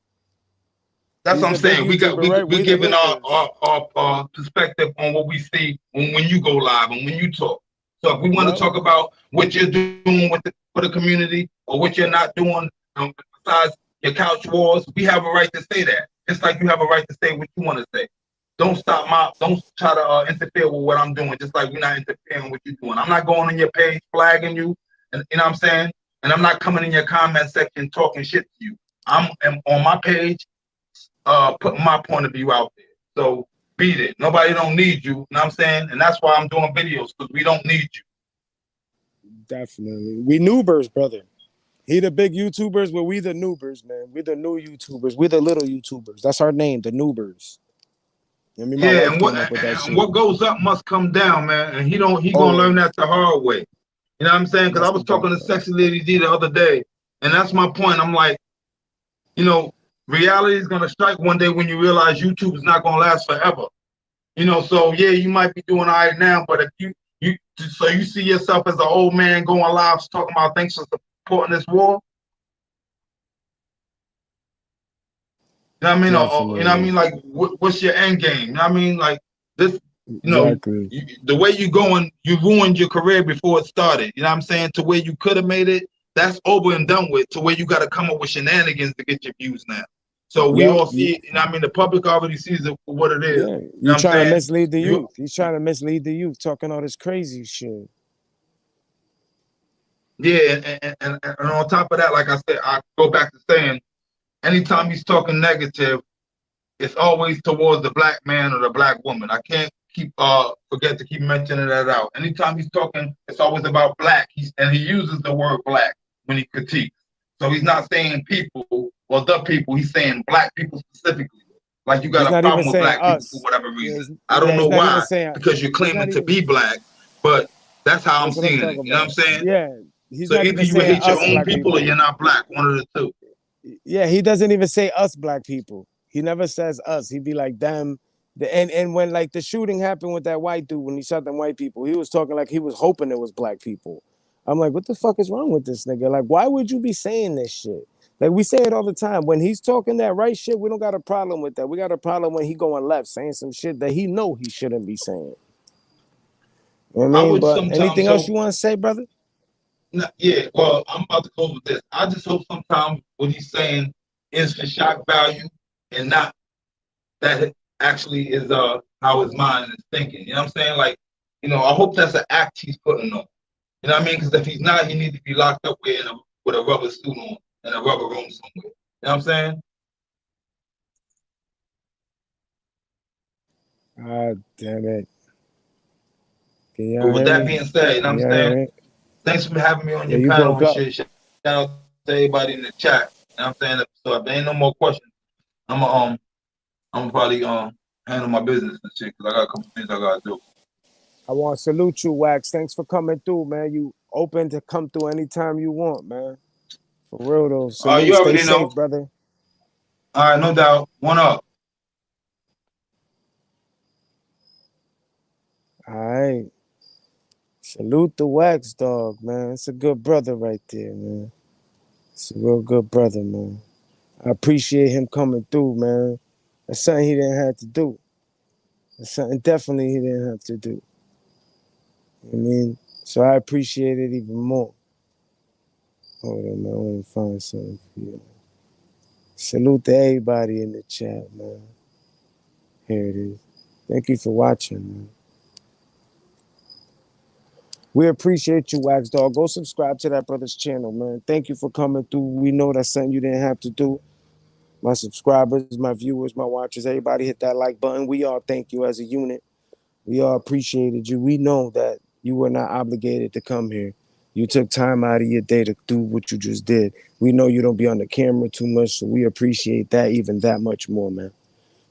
That's what I'm saying. We giving our perspective on what we see when you go live and when you talk. So if we want to talk about what you're doing for the community or what you're not doing besides your couch wars, we have a right to say that. Just like you have a right to say what you want to say. Don't try to interfere with what I'm doing. Just like we're not interfering with what you're doing. I'm not going on your page flagging you, and you know what I'm saying. And I'm not coming in your comment section talking shit to you. I'm on my page, putting my point of view out there. So beat it. Nobody don't need you. You know what I'm saying? And that's why I'm doing videos, because we don't need you. Definitely. We noobers, brother. He the big YouTubers, but we the noobers, man. We the new YouTubers. We the little YouTubers. That's our name, the noobers. I mean, yeah, and what goes up must come down, man. And he gonna learn that the hard way. You know what I'm saying? Because I was talking to Sexy Lady D the other day, and that's my point. I'm like, you know, reality is gonna strike one day when you realize YouTube is not gonna last forever. You know, so yeah, you might be doing all right now, but if you see yourself as an old man going live talking about thanks for supporting this war. You know what I mean? Or, you know what I mean? Like, what's your end game? You know what I mean? Like this, you know, the way you going, you ruined your career before it started. You know what I'm saying? To where you could have made it, that's over and done with. To where you got to come up with shenanigans to get your views now. So we Yep. all see it, and I mean the public already sees it for what it is. Yeah. You know You what I'm trying to saying? mislead the You youth. He's trying to mislead the youth, talking all this crazy shit. Yeah, and on top of that, like I said, I go back to saying, anytime he's talking negative, it's always towards the black man or the black woman. I can't keep forget to keep mentioning that out. Anytime he's talking, it's always about black. And he uses the word black when he critiques. So he's not saying people or the people. He's saying black people specifically. Like you He's got a not even problem with saying black people for us. whatever Yeah, reason. I don't he's know not even why, saying. because you're He's not claiming to even. be black, but that's how I'm That's what I'm seeing it. talking You know what I'm about. saying? Yeah, he's So not either even you saying hate your us own black people or people. you're not black. One of the two. Yeah, he doesn't even say us black people. He never says us. He'd be like them. And when like the shooting happened with that white dude when he shot them white people, he was talking like he was hoping it was black people. I'm like, what the fuck is wrong with this nigga? Like, why would you be saying this shit? Like we say it all the time. When he's talking that right shit, we don't got a problem with that. We got a problem when he going left, saying some shit that he know he shouldn't be saying. You know what I I mean? would But sometimes anything else hope. you want to say, brother? Yeah, well, I'm about to close with this. I just hope sometimes what he's saying is for shock value and not that it actually is how his mind is thinking. You know what I'm saying? Like, I hope that's an act he's putting on. You know what I mean? Because if he's not, he needs to be locked up with a rubber suit on in a rubber room somewhere. You know what I'm saying? Ah, damn it. Can But y'all with hear that me? being said, you know Can what I'm y'all hear saying? me? Thanks for having me on Yeah, your you panel broke and up. shit. Shout out to everybody in the chat. You know what I'm saying? So if there ain't no more questions, I'm gonna probably handle my business and shit because I got a couple things I gotta do. I want to salute you, Wax. Thanks for coming through, man. You open to come through anytime you want, man. For real though. You Salute. Stay already safe, know. brother. All right, no doubt. One up. All right. Salute the Wax dog, man. It's a good brother right there, man. It's a real good brother, man. I appreciate him coming through, man. That's something he didn't have to do. That's something definitely he didn't have to do. You know what I mean? So I appreciate it even more. Hold on, man. I want to find something for you. Salute to everybody in the chat, man. Here it is. Thank you for watching, man. We appreciate you, Wax Dog. Go subscribe to that brother's channel, man. Thank you for coming through. We know that's something you didn't have to do. My subscribers, my viewers, my watchers, everybody hit that like button. We all thank you as a unit. We all appreciated you. We know that you were not obligated to come here. You took time out of your day to do what you just did. We know you don't be on the camera too much, so we appreciate that even that much more, man.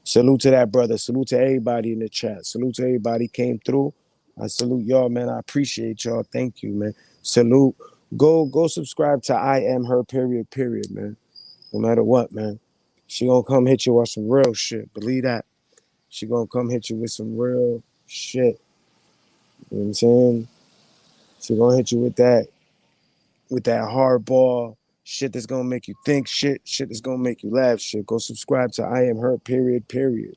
Salute to that brother. Salute to everybody in the chat. Salute to everybody came through. I salute y'all, man. I appreciate y'all. Thank you, man. Salute. Go subscribe to I Am Her period, man. No matter what, man. She gonna come hit you with some real shit. Believe that. She gonna come hit you with some real shit. You know what I'm saying? She gonna hit you with that hardball shit that's gonna make you think shit that's gonna make you laugh shit. Go subscribe to I Am Her period.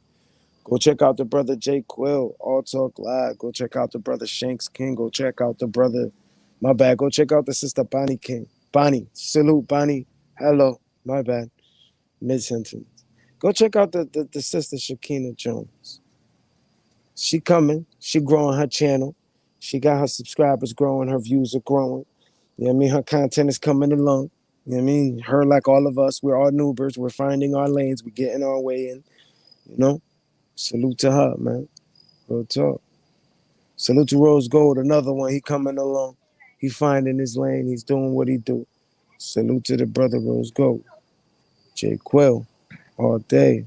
Go check out the brother Jay Quill, All Talk Live. Go check out the brother Shanks King. Go check out the brother, my bad. Go check out the sister Bonnie King. Bonnie, salute Bonnie. Hello, my bad. Mid sentence. Go check out the sister Shakina Jones. She coming. She growing her channel. She got her subscribers growing. Her views are growing. You know what I mean? Her content is coming along. You know what I mean? Her, like all of us, we're all noobers. We're finding our lanes. We're getting our way in. You know? Salute to her, man. Real talk. Salute to Rose Gold, another one. He coming along. He finding his lane. He's doing what he do. Salute to the brother Rose Gold. Jay Quill, all day.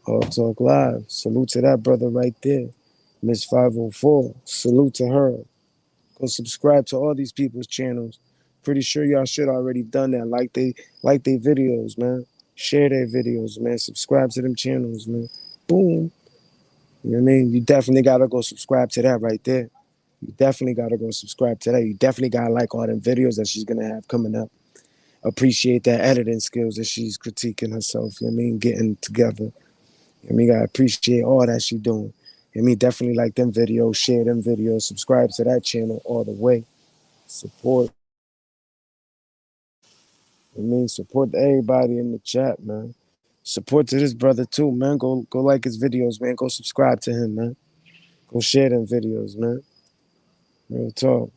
All Talk Live. Salute to that brother right there. Miss 504. Salute to her. Go subscribe to all these people's channels. Pretty sure y'all should already done that. Like they videos, man. Share their videos, man. Subscribe to them channels, man. Boom. You know what I mean? You definitely gotta go subscribe to that right there. You definitely gotta go subscribe to that. You definitely gotta like all them videos that she's gonna have coming up. Appreciate that editing skills that she's critiquing herself. You know what I mean? Getting together. You know what I mean? Gotta appreciate all that she doing. You know what I mean? Definitely like them videos, share them videos, subscribe to that channel all the way. Support. You know what I mean? Support everybody in the chat, man. Support to this brother too, man. Go like his videos, man. Go subscribe to him, man. Go share them videos, man. Real talk.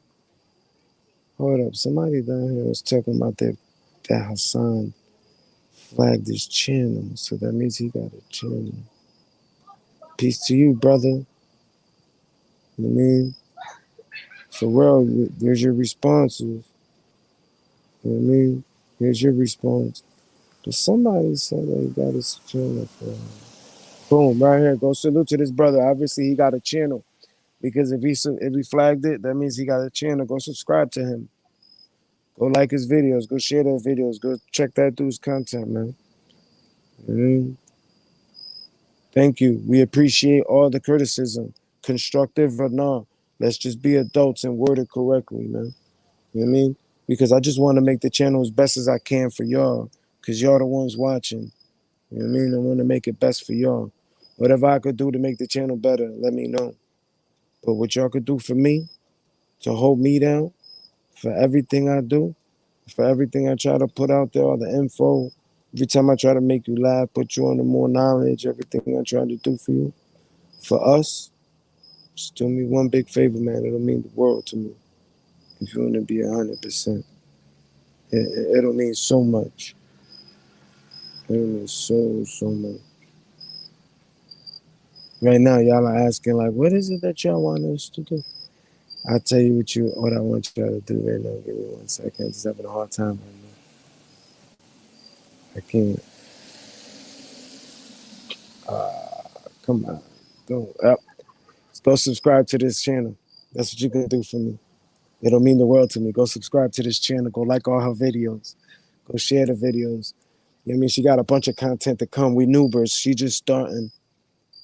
Hold up. Somebody down here was talking about that Hassan flagged his channel. So that means he got a channel. Peace to you, brother. You know what I mean? For real, there's your responses. You know what I mean? Here's your response. But somebody said that he got his channel for boom, right here. Go salute to this brother. Obviously, he got a channel. Because if he flagged it, that means he got a channel. Go subscribe to him. Go like his videos. Go share their videos. Go check that dude's content, man. Mhm. Thank you. We appreciate all the criticism, constructive or not. Let's just be adults and word it correctly, man. You know what I mean? Because I just want to make the channel as best as I can for y'all. Because y'all the ones watching. You know what I mean? I want to make it best for y'all. Whatever I could do to make the channel better, let me know. But what y'all could do for me, to hold me down, for everything I do, for everything I try to put out there, all the info, every time I try to make you laugh, put you on to more knowledge, everything I try to do for you, for us, just do me one big favor, man. It'll mean the world to me. If you want to be 100%, it'll mean so much. It'll mean so much. Right now, y'all are asking like, what is it that y'all want us to do? I'll tell you what I want y'all to do right now. Give me 1 second. I'm just having a hard time right now. I can't. Come on. Go up. Go subscribe to this channel. That's what you can do for me. It'll mean the world to me. Go subscribe to this channel. Go like all her videos. Go share the videos. You know what I mean? She got a bunch of content to come. We newbers. She just starting.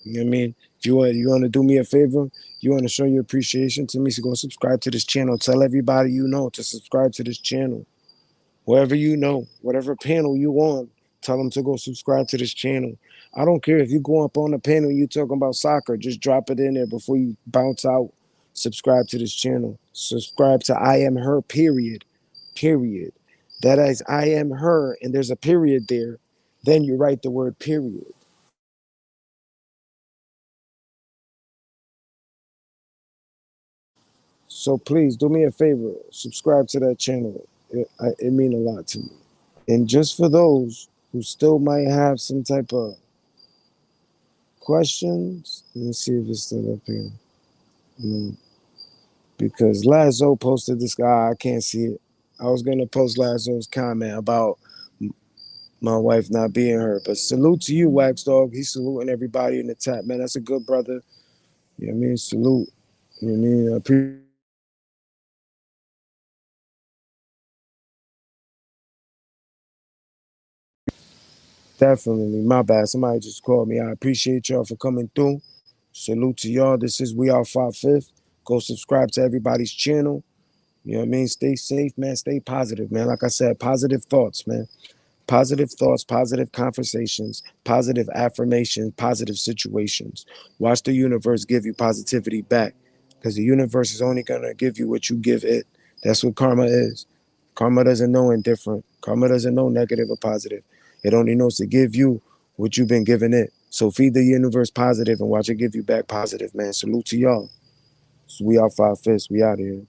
You know what I mean? If you want to do me a favor, you want to show your appreciation to me, so go subscribe to this channel. Tell everybody you know to subscribe to this channel. Wherever you know, whatever panel you on, tell them to go subscribe to this channel. I don't care if you go up on the panel you talking about soccer, just drop it in there before you bounce out. Subscribe to this channel. Subscribe to I Am Her, period. Period. That is I Am Her, and there's a period there. Then you write the word period. So please do me a favor, subscribe to that channel. It means a lot to me. And just for those who still might have some type of questions, let me see if it's still up here. Mm. Because Lazo posted this guy, I can't see it. I was gonna post Lazo's comment about my wife not being her, but salute to you, Wax Dog. He's saluting everybody in the chat, man. That's a good brother. You know what I mean? Salute. You know what I mean? I appreciate. Definitely, my bad. Somebody just called me. I appreciate y'all for coming through. Salute to y'all. This is We Are 5/5. Go subscribe to everybody's channel. You know what I mean? Stay safe, man. Stay positive, man. Like I said, positive thoughts, man. Positive thoughts, positive conversations, positive affirmations, positive situations. Watch the universe give you positivity back, because the universe is only going to give you what you give it. That's what karma is. Karma doesn't know indifferent. Karma doesn't know negative or positive. It only knows to give you what you've been giving it. So feed the universe positive and watch it give you back positive, man. Salute to y'all. So we are 5/5. We out here.